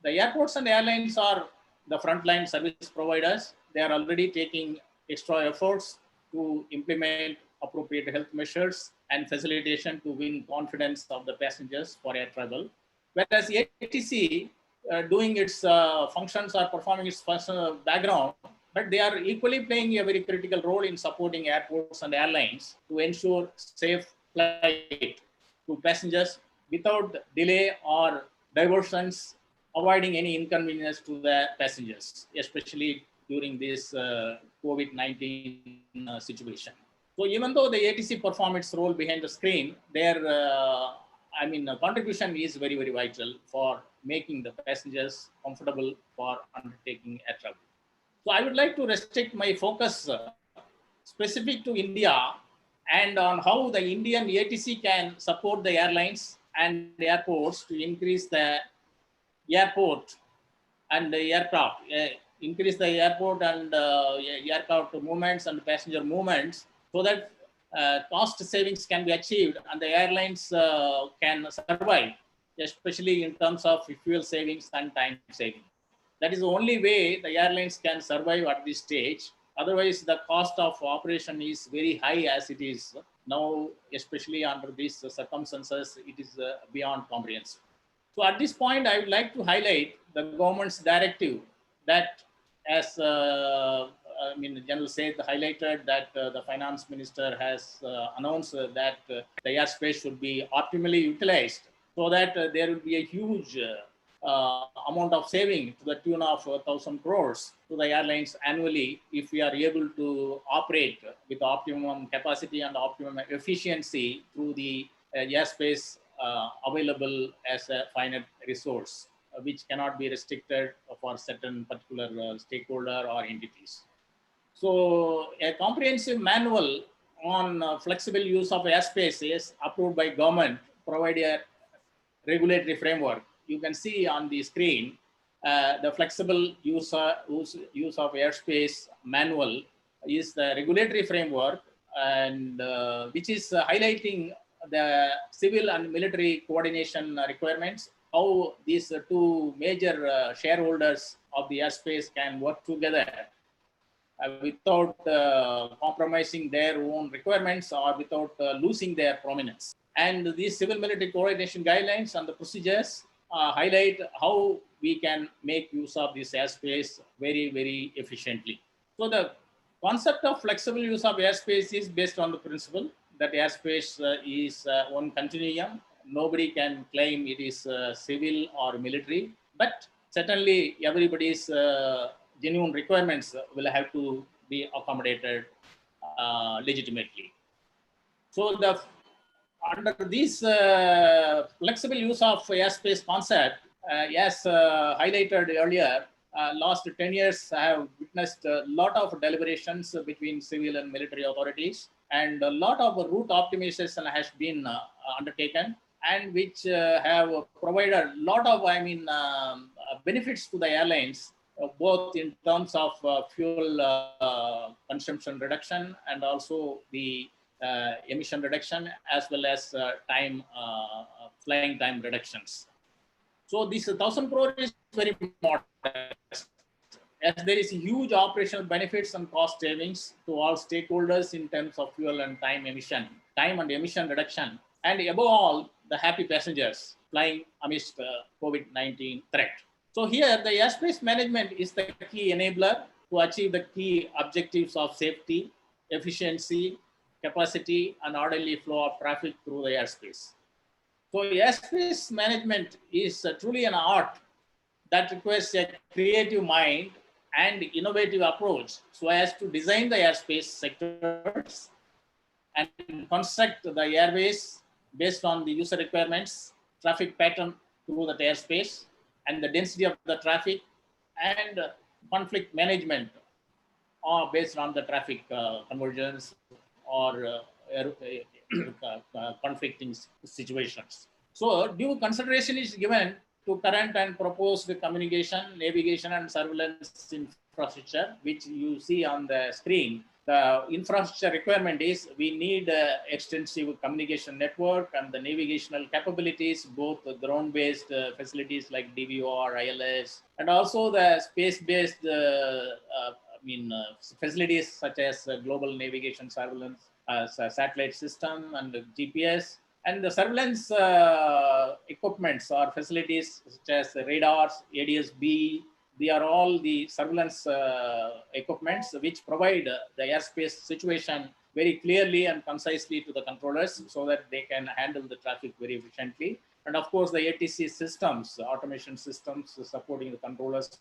The airports and airlines are the frontline service providers. They are already taking extra efforts to implement appropriate health measures and facilitation to win confidence of the passengers for air travel. Whereas ATC doing its functions or performing its background, but they are equally playing a very critical role in supporting airports and airlines to ensure safe flight to passengers without delay or diversions, avoiding any inconvenience to the passengers, especially during this COVID-19 situation. So even though the ATC perform its role behind the screen, their contribution is very, very vital for making the passengers comfortable for undertaking air travel. So I would like to restrict my focus specific to India and on how the Indian ATC can support the airlines and the airports to increase the airport and the aircraft, increase the airport and aircraft movements and passenger movements, so that cost savings can be achieved and the airlines can survive, especially in terms of fuel savings and time saving. That is the only way the airlines can survive at this stage. Otherwise, the cost of operation is very high as it is now, especially under these circumstances, it is beyond comprehension. So at this point, I would like to highlight the government's directive that, as General Seth highlighted, that the finance minister has announced that the airspace should be optimally utilized, so that there will be a huge amount of saving to the tune of 1,000 crores to the airlines annually if we are able to operate with optimum capacity and optimum efficiency through the airspace available as a finite resource, which cannot be restricted for certain particular stakeholder or entities. So a comprehensive manual on flexible use of airspace is approved by government, provide a regulatory framework. You can see on the screen the flexible use of airspace manual is the regulatory framework, and which is highlighting the civil and military coordination requirements, how these two major shareholders of the airspace can work together without compromising their own requirements or without losing their prominence. And these civil military coordination guidelines and the procedures highlight how we can make use of this airspace very, very efficiently. So the concept of flexible use of airspace is based on the principle that airspace is one continuum. Nobody can claim it is civil or military, but certainly everybody's genuine requirements will have to be accommodated legitimately. So the under this flexible use of airspace concept, as highlighted earlier, last 10 years I have witnessed a lot of deliberations between civil and military authorities, and a lot of route optimization has been undertaken, and which have provided a lot of, benefits to the airlines, both in terms of fuel consumption reduction and also the emission reduction, as well as flying time reductions. So this 1,000 crore is very modest, as there is huge operational benefits and cost savings to all stakeholders in terms of fuel and time and emission reduction, and above all, the happy passengers flying amidst COVID-19 threat. So here, the airspace management is the key enabler to achieve the key objectives of safety, efficiency, capacity, and orderly flow of traffic through the airspace. So airspace management is truly an art that requires a creative mind and innovative approach so as to design the airspace sectors and construct the airways based on the user requirements, traffic pattern through the airspace, and the density of the traffic, and conflict management based on the traffic convergence or conflicting situations. So due consideration is given to current and proposed communication, navigation, and surveillance infrastructure, which you see on the screen. The infrastructure requirement is we need extensive communication network and the navigational capabilities, both ground-based facilities like DVR, ILS, and also the space-based facilities such as global navigation surveillance, satellite system, and GPS. And the surveillance equipments or facilities such as radars, ADS-B, they are all the surveillance equipments which provide the airspace situation very clearly and concisely to the controllers so that they can handle the traffic very efficiently. And of course, the ATC systems, automation systems supporting the controllers,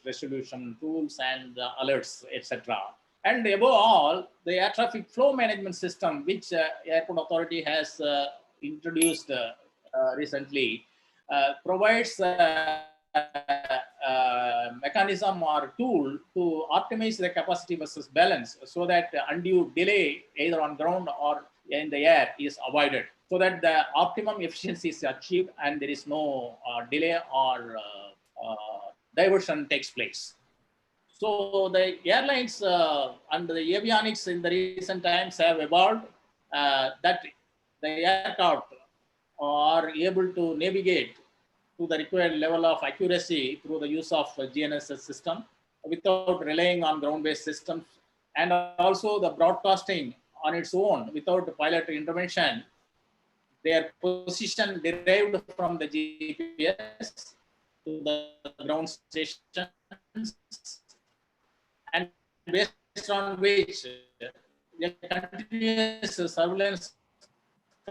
resolution tools and alerts, etc. And above all, the air traffic flow management system, which Airport Authority has introduced recently, provides a mechanism or tool to optimize the capacity versus balance so that undue delay either on ground or in the air is avoided, so that the optimum efficiency is achieved and there is no delay or diversion takes place. So the airlines and the avionics in the recent times have evolved that the aircraft are able to navigate to the required level of accuracy through the use of GNSS system without relying on ground-based systems, and also the broadcasting on its own without pilot intervention. Their position derived from the GPS to the ground stations, and based on which the continuous surveillance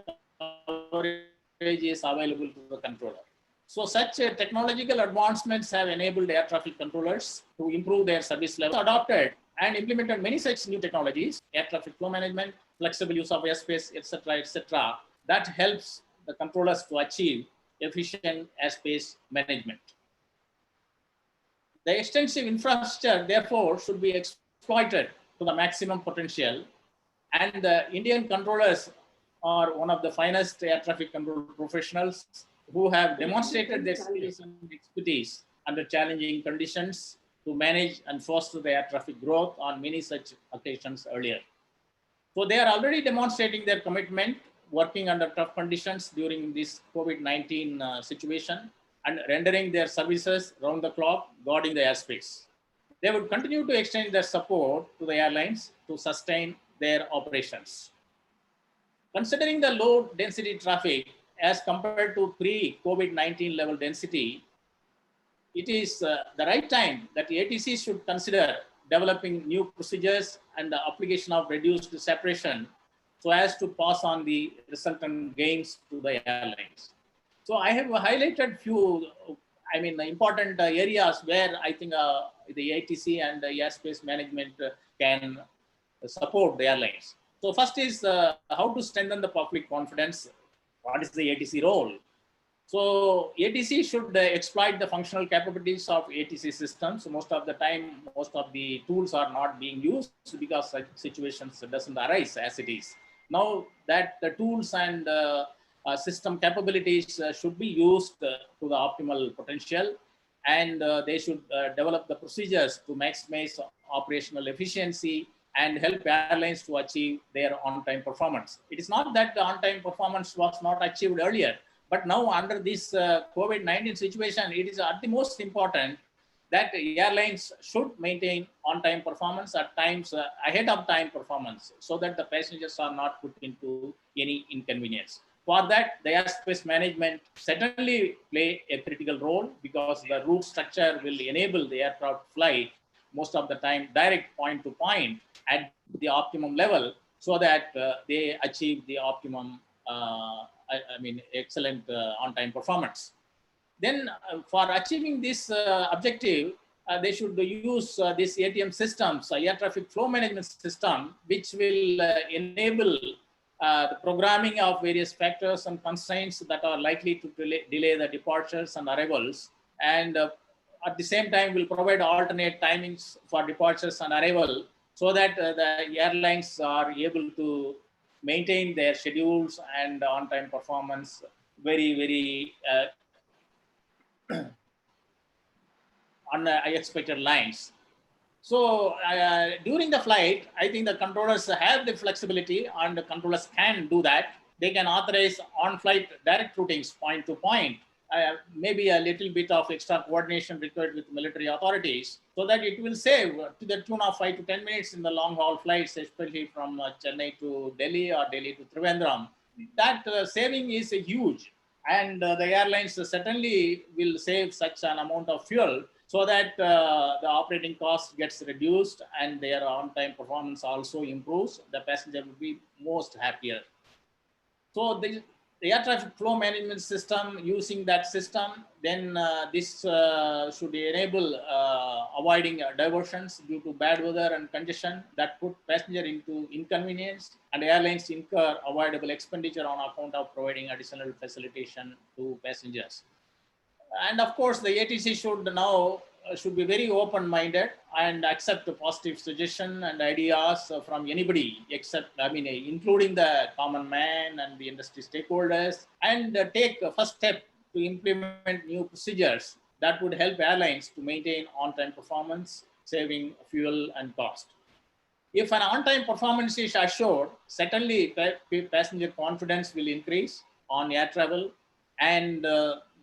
coverage is available to the controller. So such technological advancements have enabled air traffic controllers to improve their service level. Adopted and implemented many such new technologies, air traffic flow management, flexible use of airspace, etc., that helps the controllers to achieve efficient airspace management. The extensive infrastructure, therefore, should be exploited to the maximum potential, and the Indian controllers are one of the finest air traffic control professionals who have demonstrated their skills and expertise under challenging conditions to manage and foster the air traffic growth on many such occasions earlier. So they are already demonstrating their commitment, working under tough conditions during this COVID-19 situation, and rendering their services round the clock, guarding the airspace. They would continue to extend their support to the airlines to sustain their operations. Considering the low density traffic as compared to pre-COVID-19 level density, it is the right time that the ATC should consider developing new procedures and the application of reduced separation so as to pass on the resultant gains to the airlines. So I have highlighted few, important areas where I think the ATC and the airspace management can support the airlines. So first is how to strengthen the public confidence. What is the ATC role? So ATC should exploit the functional capabilities of ATC systems. Most of the time, most of the tools are not being used because such situations doesn't arise as it is. Now that the tools and system capabilities should be used to the optimal potential, and they should develop the procedures to maximize operational efficiency and help airlines to achieve their on-time performance. It is not that the on-time performance was not achieved earlier, but now under this COVID-19 situation, it is at the most important that airlines should maintain on-time performance, at times ahead of time performance, so that the passengers are not put into any inconvenience. For that, the airspace management certainly play a critical role, because the route structure will enable the aircraft flight most of the time direct point to point at the optimum level, so that they achieve the optimum, excellent on-time performance. Then for achieving this objective, they should use this ATM systems, air traffic flow management system, which will enable the programming of various factors and constraints that are likely to delay the departures and arrivals, and at the same time will provide alternate timings for departures and arrival, so that the airlines are able to maintain their schedules and on-time performance very, very unexpected lines. So during the flight, I think the controllers have the flexibility, and the controllers can do that. They can authorize on-flight direct routings point to point, maybe a little bit of extra coordination required with military authorities, so that it will save to the tune of 5 to 10 minutes in the long haul flights, especially from Chennai to Delhi or Delhi to Trivandrum. That saving is huge, and the airlines certainly will save such an amount of fuel, so that the operating cost gets reduced and their on-time performance also improves. The passenger will be most happier. So the air traffic flow management system, using that system, then this should enable avoiding diversions due to bad weather and congestion that put passenger into inconvenience, and airlines incur avoidable expenditure on account of providing additional facilitation to passengers. And of course, the ATC should now should be very open-minded and accept the positive suggestion and ideas from anybody, including the common man and the industry stakeholders, and take a first step to implement new procedures that would help airlines to maintain on-time performance, saving fuel and cost. If an on-time performance is assured, certainly passenger confidence will increase on air travel, and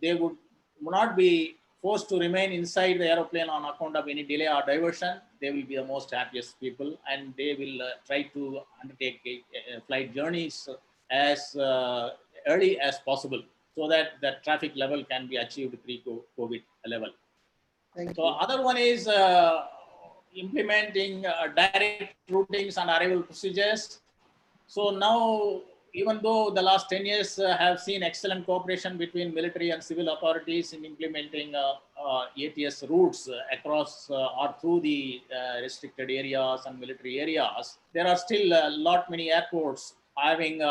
they would not be forced to remain inside the aeroplane on account of any delay or diversion. They will be the most happiest people, and they will try to undertake flight journeys as early as possible, so that the traffic level can be achieved pre-COVID level. Thank So you. other one is implementing direct routings and arrival procedures. So now, even though the last 10 years have seen excellent cooperation between military and civil authorities in implementing ATS routes across or through the restricted areas and military areas, there are still many airports having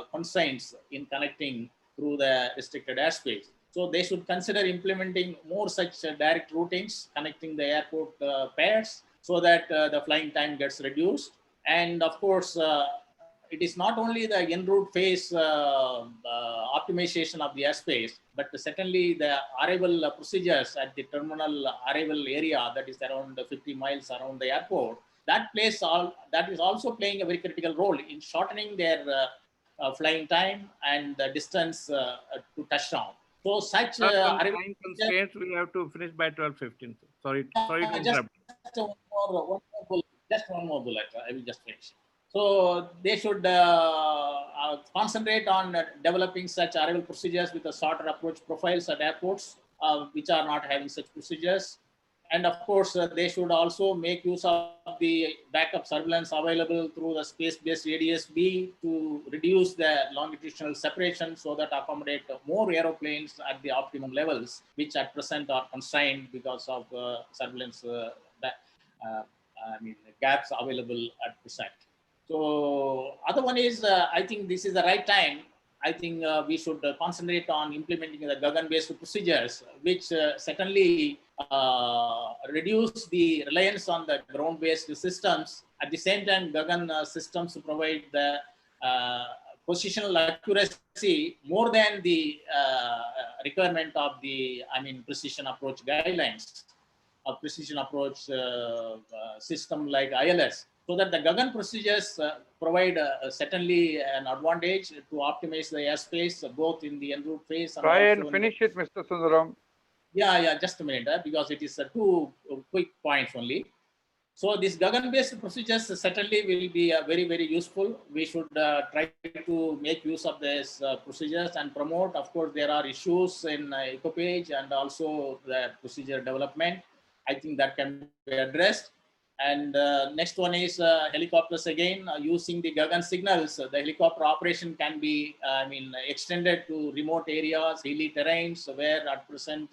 constraints in connecting through the restricted airspace. So they should consider implementing more such direct routings connecting the airport pairs, so that the flying time gets reduced. And of course, it is not only the en route phase optimization of the airspace, but certainly the arrival procedures at the terminal arrival area, that is around 50 miles around the airport. That is also playing a very critical role in shortening their flying time and the distance to touchdown. So such arrival Time constraints, we have to finish by 12:15. Sorry to just interrupt. one more bullet. I will just finish. So they should concentrate on developing such arrival procedures with a shorter approach profiles at airports, which are not having such procedures. And of course, they should also make use of the backup surveillance available through the space-based ADS-B to reduce the longitudinal separation, so that accommodate more aeroplanes at the optimum levels, which at present are constrained because of surveillance gaps available at present. So other one is, I think this is the right time. I think we should concentrate on implementing the Gagan-based procedures, which certainly reduce the reliance on the ground-based systems. At the same time, Gagan systems provide the positional accuracy more than the requirement of the, precision approach guidelines. A precision approach system like ILS, so that the Gagan procedures provide certainly an advantage to optimize the airspace both in the en route phase and Try also and in the, finish it, Mr. Sundaram. yeah, just a minute, because it is two quick points only. So this Gagan-based procedures certainly will be very, very useful. We should try to make use of these procedures and promote. Of course, there are issues in EcoPage and also the procedure development. I think that can be addressed. And next one is helicopters again, using the Gagan signals. The helicopter operation can be, extended to remote areas, hilly terrains where at present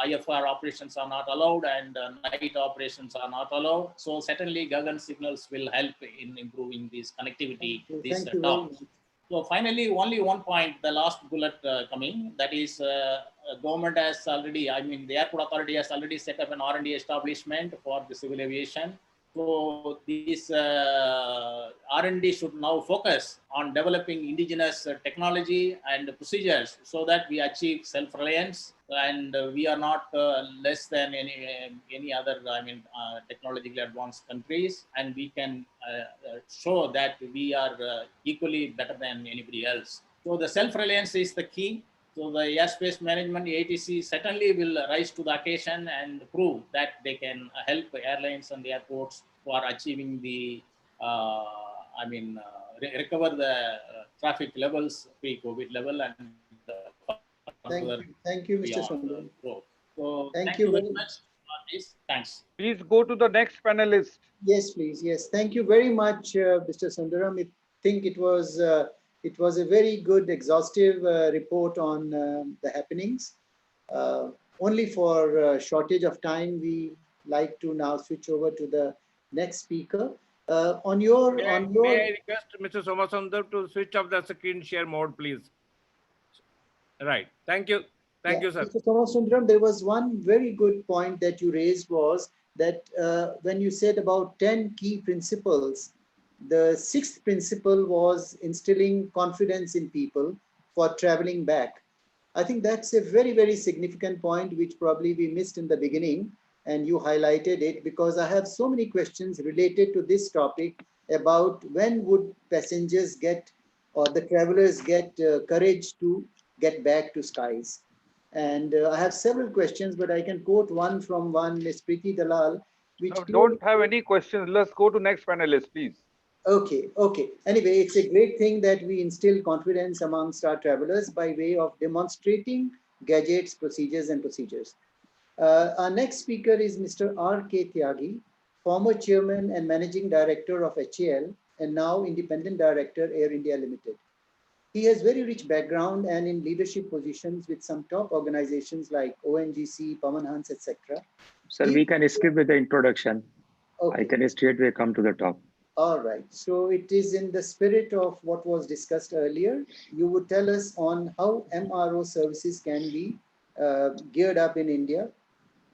IFR operations are not allowed and night operations are not allowed. So certainly Gagan signals will help in improving this connectivity, this Thank you very terms. much. So finally, only one point, the last bullet coming, that is government has already, the airport authority has already set up an R&D establishment for the civil aviation. So this R&D should now focus on developing indigenous technology and procedures so that we achieve self-reliance and we are not less than any other, technologically advanced countries, and we can show that we are equally better than anybody else. So the self-reliance is the key. So the airspace management, ATC, certainly will rise to the occasion and prove that they can help airlines and the airports for achieving the, recover the traffic levels, pre-COVID level, and Thank you, Mr. beyond Sundaram. growth. So Thank thank you you very very much for this. Thanks. Please go to the next panelist. Yes, please. Yes, thank you very much, Mr. Sundaram. I think it was a very good, exhaustive report on the happenings. Only for shortage of time, we like to now switch over to the next speaker. May I request Mr. Somasundar to switch off the screen share mode, please? Right. Thank you. Thank you, sir. Mr. Somasundram, there was one very good point that you raised was that when you said about 10 key principles, the sixth principle was instilling confidence in people for traveling back. I think that's a very, very significant point, which probably we missed in the beginning, and you highlighted it because I have so many questions related to this topic about when would passengers get or the travelers get courage to get back to skies. And I have several questions, but I can quote one from Ms. Preeti Dalal, which No, don't have any questions. Let's go to next panelist, please. Okay. Anyway, it's a great thing that we instill confidence amongst our travelers by way of demonstrating gadgets, procedures, and procedures. Our next speaker is Mr. R.K. Tyagi, former chairman and managing director of HAL and now independent director, Air India Limited. He has very rich background and in leadership positions with some top organizations like ONGC, Pawan Hans, etc. Sir, we can skip with the introduction. Okay. I can straightway come to the top. All right. So it is in the spirit of what was discussed earlier. You would tell us on how MRO services can be geared up in India.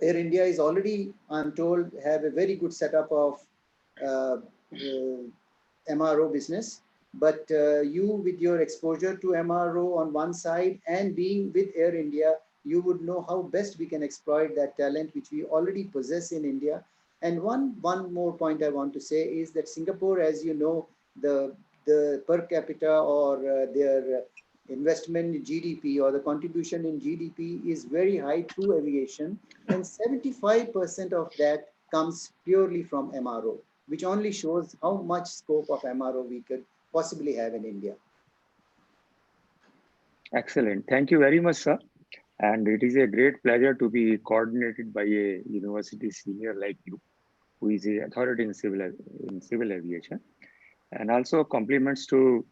Air India is already, I'm told, have a very good setup of MRO business. But you, with your exposure to MRO on one side and being with Air India, you would know how best we can exploit that talent which we already possess in India. And one more point I want to say is that Singapore, as you know, the per capita or their investment in GDP or the contribution in GDP is very high through aviation, and 75% of that comes purely from MRO, which only shows how much scope of MRO we could possibly have in India. Excellent. Thank you very much, sir. And it is a great pleasure to be coordinated by a university senior like you, who is an authority in civil aviation. And also compliments to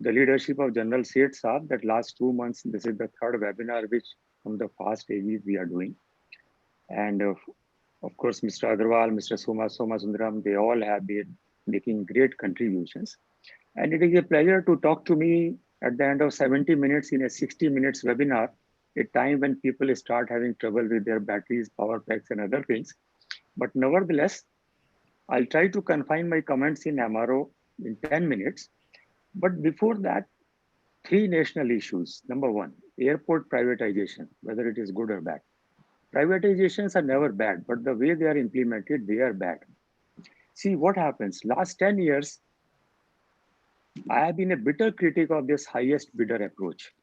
the leadership of General Seth Saab that last 2 months, this is the third webinar which from the past AVs we are doing. And of course, Mr. Agarwal, Mr. Somasundaram, they all have been making great contributions. And it is a pleasure to talk to me at the end of 70 minutes in a 60 minutes webinar, a time when people start having trouble with their batteries, power packs, and other things. But nevertheless, I'll try to confine my comments in MRO in 10 minutes. But before that, three national issues. Number one, airport privatization, whether it is good or bad. Privatizations are never bad, but the way they are implemented, they are bad. See what happens. Last 10 years, I have been a bitter critic of this highest bidder approach.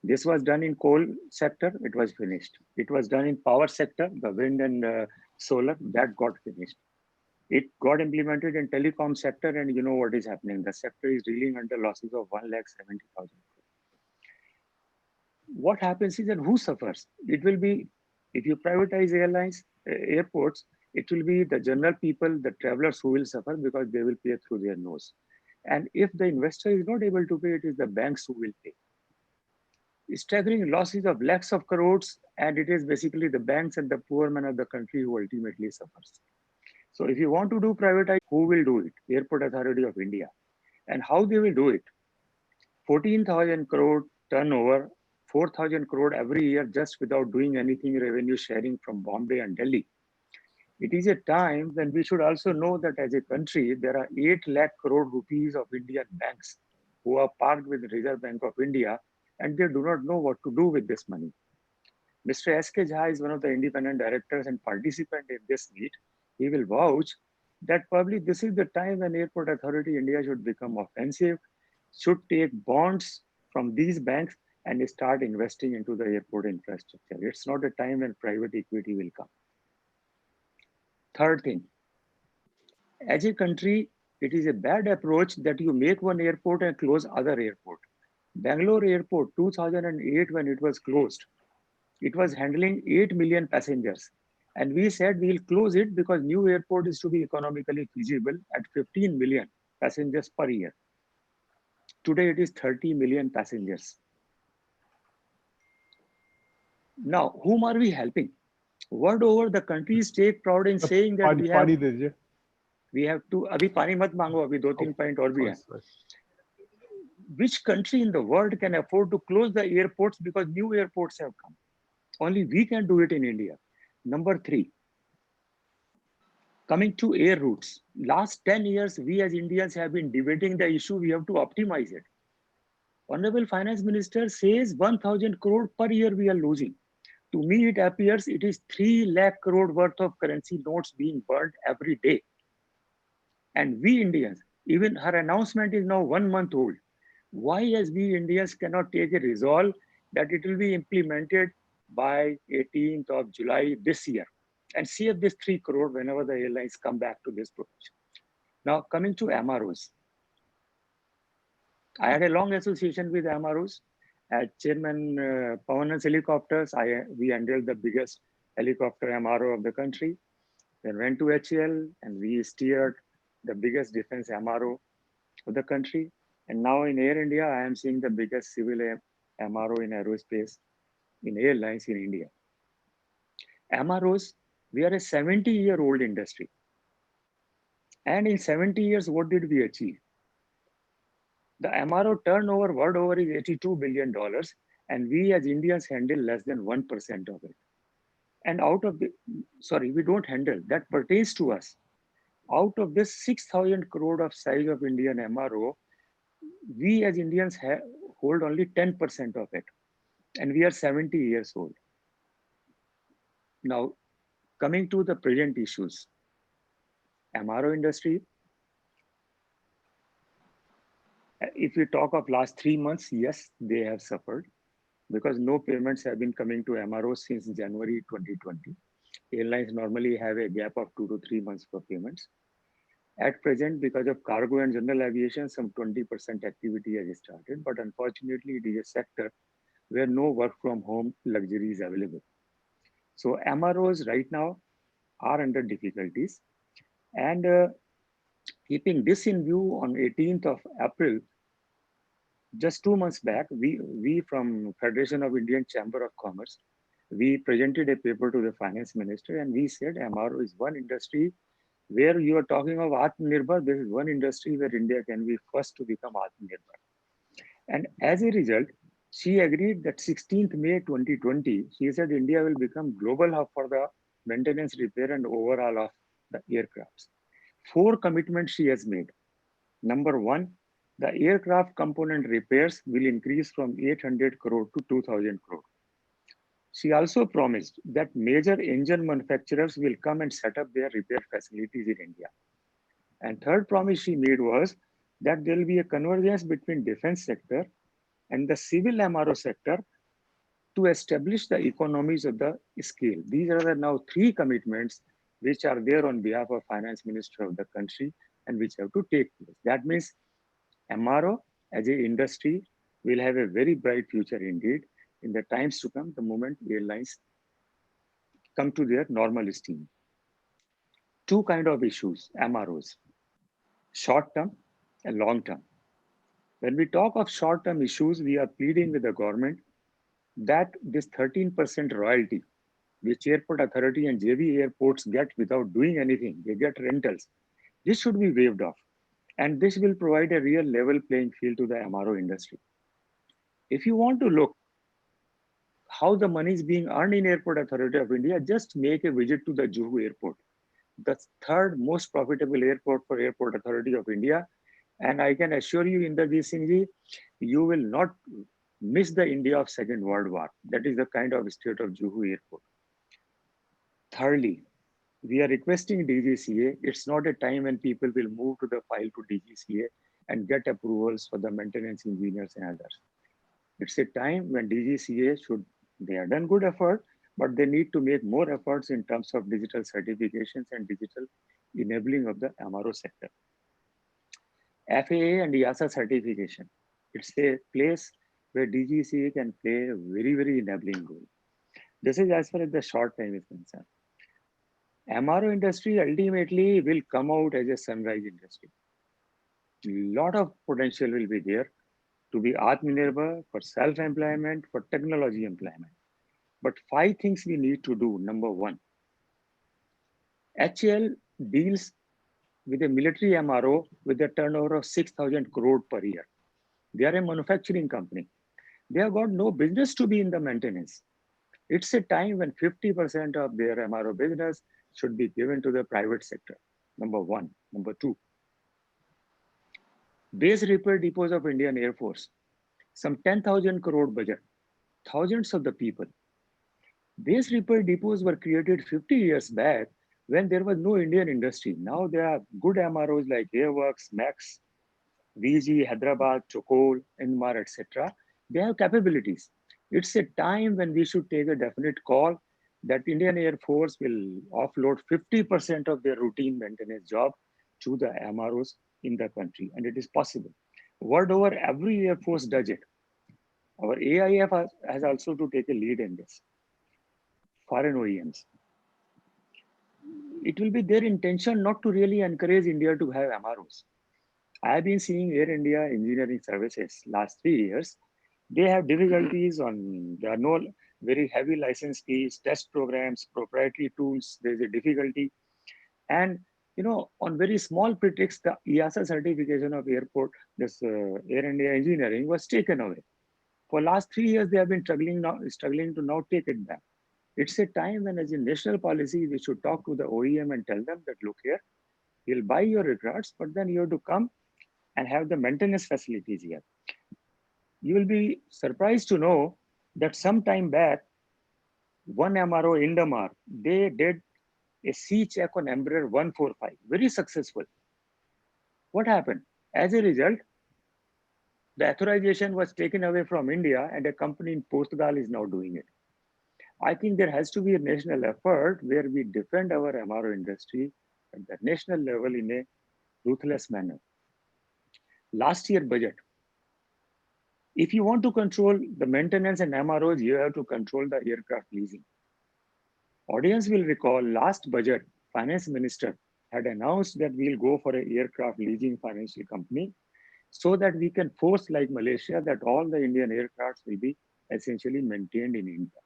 This was done in coal sector, it was finished. It was done in power sector, the wind and solar, that got finished. It got implemented in telecom sector, and you know what is happening. The sector is reeling under losses of 1,70,000. What happens is that who suffers? It will be, if you privatize airlines, airports, it will be the general people, the travelers who will suffer because they will pay through their nose. And if the investor is not able to pay, it is the banks who will pay. Staggering losses of lakhs of crores, and it is basically the banks and the poor man of the country who ultimately suffers. So if you want to do privatization, who will do it? Airport Authority of India. And how they will do it? 14,000 crore turnover, 4,000 crore every year just without doing anything revenue sharing from Bombay and Delhi. It is a time when we should also know that as a country, there are 8 lakh crore rupees of Indian banks who are parked with the Reserve Bank of India, and they do not know what to do with this money. Mr. S.K. Jha is one of the independent directors and participant in this meet. He will vouch that probably this is the time when Airport Authority India should become offensive, should take bonds from these banks and start investing into the airport infrastructure. It's not a time when private equity will come. Third thing, as a country, it is a bad approach that you make one airport and close other airport. Bangalore airport, 2008 when it was closed, it was handling 8 million passengers. And we said we'll close it because new airport is to be economically feasible at 15 million passengers per year. Today it is 30 million passengers. Now, whom are we helping? World over, the countries take proud in saying that we have to, abhi pani mat mango, abhi 2-3 point aur bhi hai. Which country in the world can afford to close the airports because new airports have come? Only we can do it in India. Number 3, coming to air routes. Last 10 years, we as Indians have been debating the issue. We have to optimize it. Honorable Finance Minister says 1,000 crore per year we are losing. To me, it appears it is 3 lakh crore worth of currency notes being burned every day. And we Indians, even her announcement is now 1 month old. Why as we Indians cannot take a resolve that it will be implemented by 18th of July this year and save this 3 crore whenever the airlines come back to this profession. Now coming to MROs. I had a long association with MROs. As Chairman Pavan's Helicopters, we handled the biggest helicopter MRO of the country. Then went to HAL and we steered the biggest defense MRO of the country. And now in Air India, I am seeing the biggest civil MRO in aerospace in airlines in India. MROs, we are a 70-year-old industry. And in 70 years, what did we achieve? The MRO turnover world over is $82 billion, and we as Indians handle less than 1% of it. And out of the, sorry, we don't handle, that pertains to us. Out of this 6,000 crore of size of Indian MRO, we as Indians hold only 10% of it. And we are 70 years old. Now, coming to the present issues. MRO industry, if we talk of last 3 months, yes, they have suffered because no payments have been coming to MRO since January 2020. Airlines normally have a gap of 2 to 3 months for payments. At present, because of cargo and general aviation, some 20% activity has started, but unfortunately, it is a sector where no work from home luxury is available. So MROs right now are under difficulties. And keeping this in view, on 18th of April, just 2 months back, we from Federation of Indian Chamber of Commerce, we presented a paper to the finance minister and we said MRO is one industry Where you are talking of Atmanirbhar, there is one industry where India can be first to become Atmanirbhar. And as a result, she agreed that 16th May 2020, she said India will become global hub for the maintenance, repair, and overhaul of the aircrafts. 4 commitments she has made. Number one, the aircraft component repairs will increase from 800 crore to 2000 crore. She also promised that major engine manufacturers will come and set up their repair facilities in India. And third promise she made was that there will be a convergence between defense sector and the civil MRO sector to establish the economies of the scale. These are the now 3 commitments which are there on behalf of finance minister of the country and which have to take place. That means MRO as a industry will have a very bright future indeed in the times to come, the moment airlines come to their normal steam. 2 kind of issues, MROs, short term and long term. When we talk of short term issues, we are pleading with the government that this 13% royalty, which airport authority and JV airports get without doing anything, they get rentals. This should be waived off. And this will provide a real level playing field to the MRO industry. If you want to look how the money is being earned in Airport Authority of India, just make a visit to the Juhu airport, the 3rd most profitable airport for Airport Authority of India. And I can assure you, Inderjeet Singh ji, you will not miss the India of Second World War. That is the kind of state of Juhu airport. Thirdly, we are requesting DGCA. It's not a time when people will move to the file to DGCA and get approvals for the maintenance engineers and others. It's a time when DGCA should, they have done good effort, but they need to make more efforts in terms of digital certifications and digital enabling of the MRO sector. FAA and EASA certification. It's a place where DGCA can play a very, very enabling role. This is as far as the short time is concerned. MRO industry ultimately will come out as a sunrise industry. A lot of potential will be there to be Atmanirbhar, for self-employment, for technology employment. But 5 things we need to do. Number 1, HAL deals with a military MRO with a turnover of 6,000 crore per year. They are a manufacturing company. They have got no business to be in the maintenance. It's a time when 50% of their MRO business should be given to the private sector. Number 1. Number 2, base repair depots of Indian Air Force. Some 10,000 crore budget, thousands of the people. Base repair depots were created 50 years back when there was no Indian industry. Now there are good MROs like Airworks, Max, VG, Hyderabad, Chokol, Inmar, etc. They have capabilities. It's a time when we should take a definite call that Indian Air Force will offload 50% of their routine maintenance job to the MROs in the country, and it is possible. World over, every Air Force does it. Our AIF has also to take a lead in this. Foreign OEMs. It will be their intention not to really encourage India to have MROs. I have been seeing Air India engineering services last 3 years. They have difficulties on, there are no very heavy license fees, test programs, proprietary tools, there's a difficulty. And on very small pretext, the EASA certification of airport, this Air India engineering was taken away. For last 3 years, they have been struggling to now take it back. It's a time when as a national policy, we should talk to the OEM and tell them that, look here, we'll buy your aircrafts, but then you have to come and have the maintenance facilities here. You will be surprised to know that some time back, one MRO, Indamar, they did a C check on Embraer 145, very successful. What happened? As a result, the authorization was taken away from India and a company in Portugal is now doing it. I think there has to be a national effort where we defend our MRO industry at the national level in a ruthless manner. Last year budget. If you want to control the maintenance and MROs, you have to control the aircraft leasing. Audience will recall last budget, finance minister had announced that we'll go for an aircraft leasing financial company so that we can force, like Malaysia, that all the Indian aircrafts will be essentially maintained in India.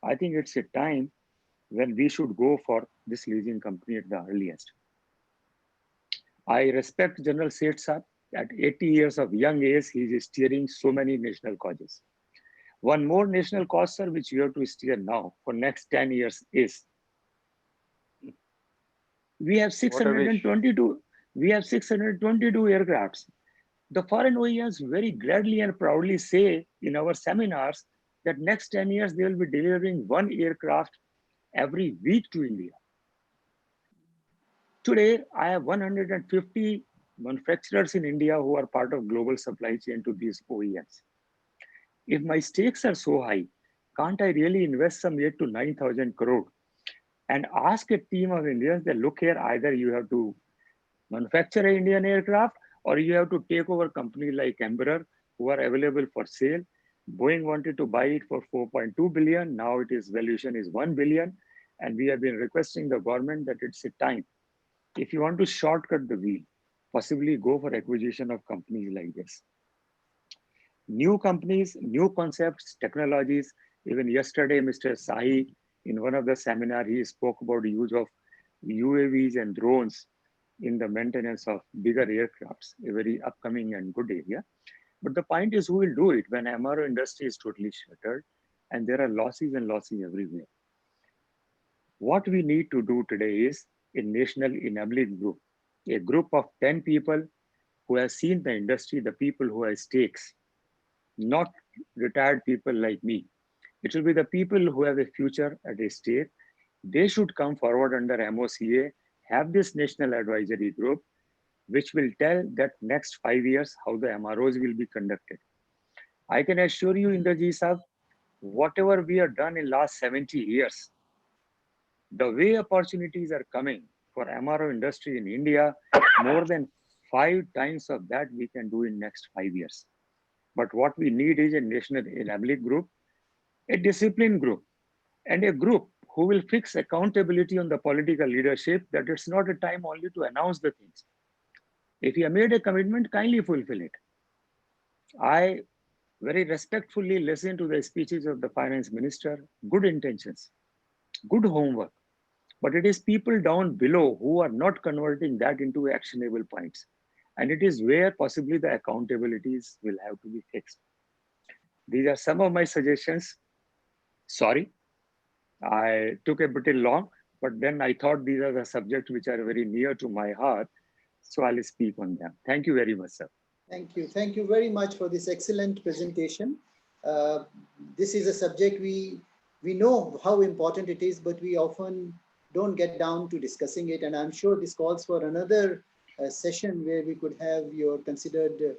I think it's a time when we should go for this leasing company at the earliest. I respect General Seth Saab. At 80 years of young age, he is steering so many national causes. One more national cause, sir, which you have to steer now for next 10 years is we have What a wish. 622 we have 622 aircrafts. The foreign OEMs very gladly and proudly say in our seminars that next 10 years they will be delivering one aircraft every week to India. Today, I have 150 manufacturers in India who are part of global supply chain to these OEMs. If my stakes are so high, can't I really invest some 8 to 9,000 crore and ask a team of Indians that look here, either you have to manufacture an Indian aircraft or you have to take over companies like Embraer who are available for sale. Boeing wanted to buy it for 4.2 billion. Now it is valuation is 1 billion. And we have been requesting the government that it's a time. If you want to shortcut the wheel, possibly go for acquisition of companies like this. New companies, new concepts, technologies. Even yesterday, Mr. Sahi, in one of the seminar, he spoke about the use of UAVs and drones in the maintenance of bigger aircrafts, a very upcoming and good area. But the point is, who will do it when MRO industry is totally shuttered and there are losses and losses everywhere? What we need to do today is a national enabling group, a group of 10 people who have seen the industry, the people who have stakes, not retired people like me. It will be the people who have a future at a stake. They should come forward under MOCA, have this national advisory group, which will tell that next 5 years how the MROs will be conducted. I can assure you, Indraji Sahab, whatever we have done in last 70 years, the way opportunities are coming for MRO industry in India, more than 5 times of that we can do in next 5 years. But what we need is a national enabling group, a discipline group, and a group who will fix accountability on the political leadership that it's not a time only to announce the things. If you have made a commitment, kindly fulfill it. I very respectfully listen to the speeches of the finance minister, good intentions, good homework, but it is people down below who are not converting that into actionable points. And it is where possibly the accountabilities will have to be fixed. These are some of my suggestions. Sorry, I took a bit long, but then I thought these are the subjects which are very near to my heart. So I'll speak on them. Thank you very much, sir. Thank you. Thank you very much for this excellent presentation. This is a subject we know how important it is, but we often don't get down to discussing it. And I'm sure this calls for another session where we could have your considered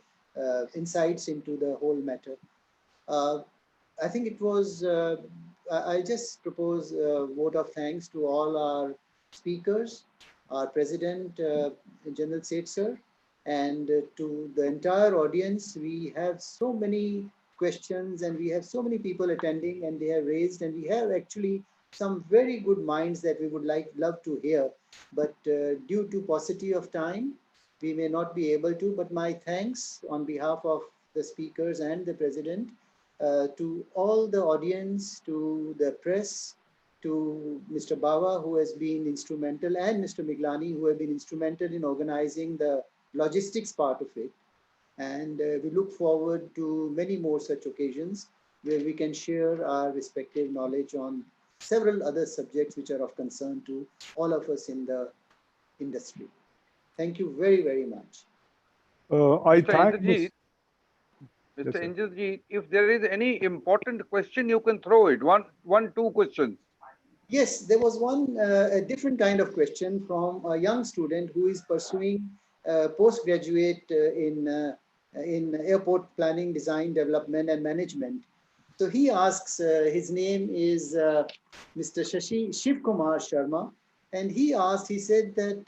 insights into the whole matter. I think it was, I just propose a vote of thanks to all our speakers, our President, General Seth Sir, and to the entire audience. We have so many questions and we have so many people attending, and they have raised, and we have actually some very good minds that we would love to hear, but due to paucity of time, we may not be able to. But my thanks on behalf of the speakers and the President to all the audience, to the press, to Mr. Bawa, who has been instrumental, and Mr. Miglani, who have been instrumental in organizing the logistics part of it. And we look forward to many more such occasions where we can share our respective knowledge on several other subjects which are of concern to all of us in the industry. Thank you very, very much. I thank Mr. Yes, sir. Indrajit, if there is any important question, you can throw it. Two questions. Yes, there was one a different kind of question from a young student who is pursuing postgraduate in airport planning, design, development, and management. So he asks, his name is Mr. Shiv Kumar Sharma, and he said that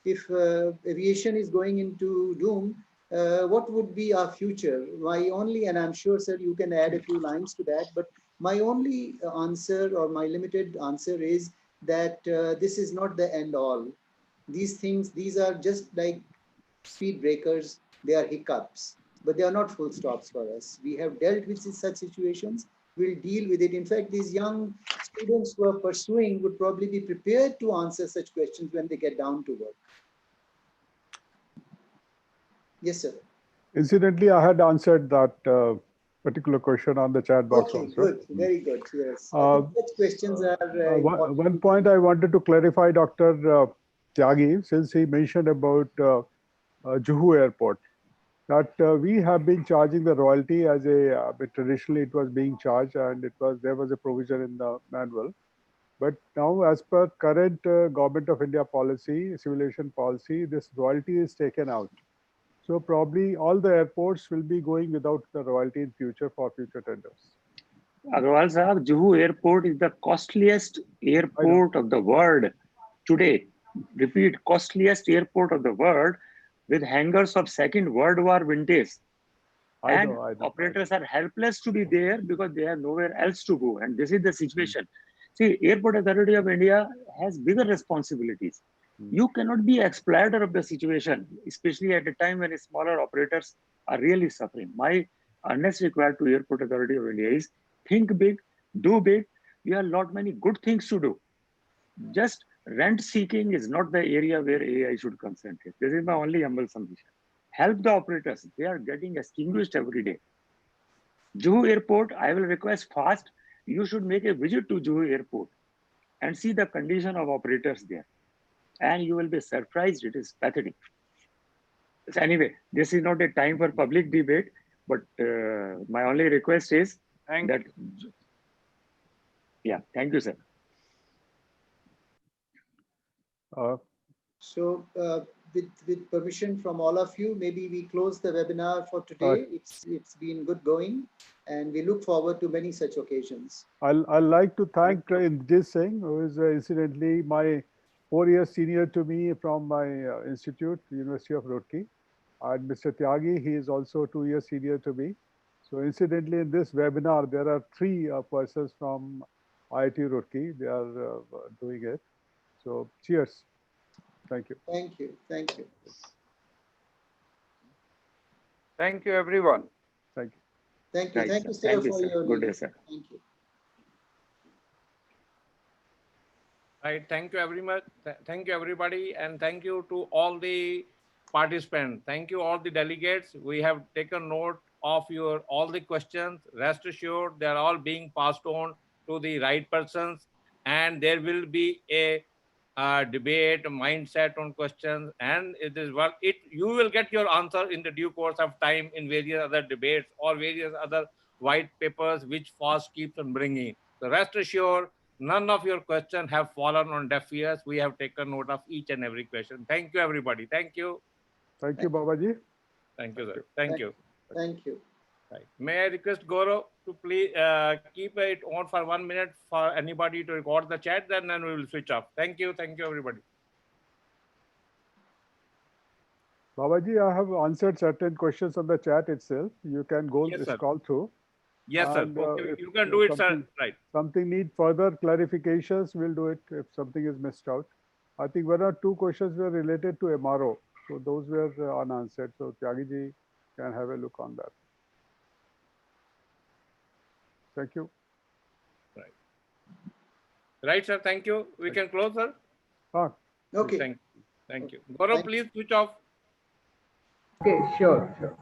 if aviation is going into doom, what would be our future? My only, and I'm sure, sir, you can add a few lines to that, but my only answer, or my limited answer, is that this is not the end all. These things, these are just like speed breakers, they are hiccups, but they are not full stops for us. We have dealt with such situations, we'll deal with it. In fact, these young students who are pursuing would probably be prepared to answer such questions when they get down to work. Yes, sir. Incidentally, I had answered that particular question on the chat box Okay, also. good. Very good. Yes. I Uh, think such questions are important. one point I wanted to clarify, Dr. Tyagi, since he mentioned about Juhu Airport, that we have been charging the royalty as a traditionally it was being charged, and there was a provision in the manual. But now, as per current Government of India policy, civil aviation policy, this royalty is taken out. So probably all the airports will be going without the royalty in future for future tenders. Agrawal Sahab, Juhu Airport is the costliest airport of the world today. Repeat, costliest airport of the world with hangars of Second World War vintage. And operators are helpless to be there because they have nowhere else to go. And this is the situation. See, Airport Authority of India has bigger responsibilities. You cannot be exploiter of the situation, especially at a time when smaller operators are really suffering. My earnest request to Airport Authority of India is think big, do big. We have a lot many good things to do. Just rent seeking is not the area where AI should concentrate. This is my only humble submission. Help the operators. They are getting extinguished every day. Juhu Airport, I will request fast. You should make a visit to Juhu Airport and see the condition of operators there. And you will be surprised. It is pathetic. So anyway, this is not a time for public debate, but my only request is that. Yeah, thank you, sir. So with permission from all of you, maybe we close the webinar for today. It's been good going, and we look forward to many such occasions. I'd like to thank Indrajit Singh, who is incidentally my 4-year senior to me from my institute, University of Roorkee. And Mr. Tyagi, he is also 2 years senior to me. So incidentally, in this webinar, there are 3 persons from IIT Roorkee. They are doing it. So cheers. Thank you. Thank you. Thank you. Thank you, everyone. Thank you. Thank you. Right, thank you, sir, thank you, for sir. your Good day, leadership. sir. Thank you. Right. Thank you very much. Thank you, everybody. And thank you to all the participants. Thank you, all the delegates. We have taken note of all the questions. Rest assured, they are all being passed on to the right persons. And there will be a debate, mindset on questions. And it is you will get your answer in the due course of time in various other debates or various other white papers, which FAST keeps on bringing. So rest assured, none of your questions have fallen on deaf ears. We have taken note of each and every question. Thank you, everybody. Thank you. Thank you, Babaji. Thank you, sir. Thank you. Thank you. Right. May I request Gaurav to please keep it on for 1 minute for anybody to record the chat, then we will switch off. Thank you. Thank you, everybody. Babaji, I have answered certain questions on the chat itself. You can go scroll through. Yes, sir. Okay, you can do it, sir. Right. Something need further clarifications, we'll do it if something is missed out. I think 1 or 2 questions were related to MRO. So those were unanswered. So Tyagi ji can have a look on that. Thank you. Right. Right, sir. Thank you. We can close, sir. Okay. Thank you. Gaurav, please switch off. Okay, sure.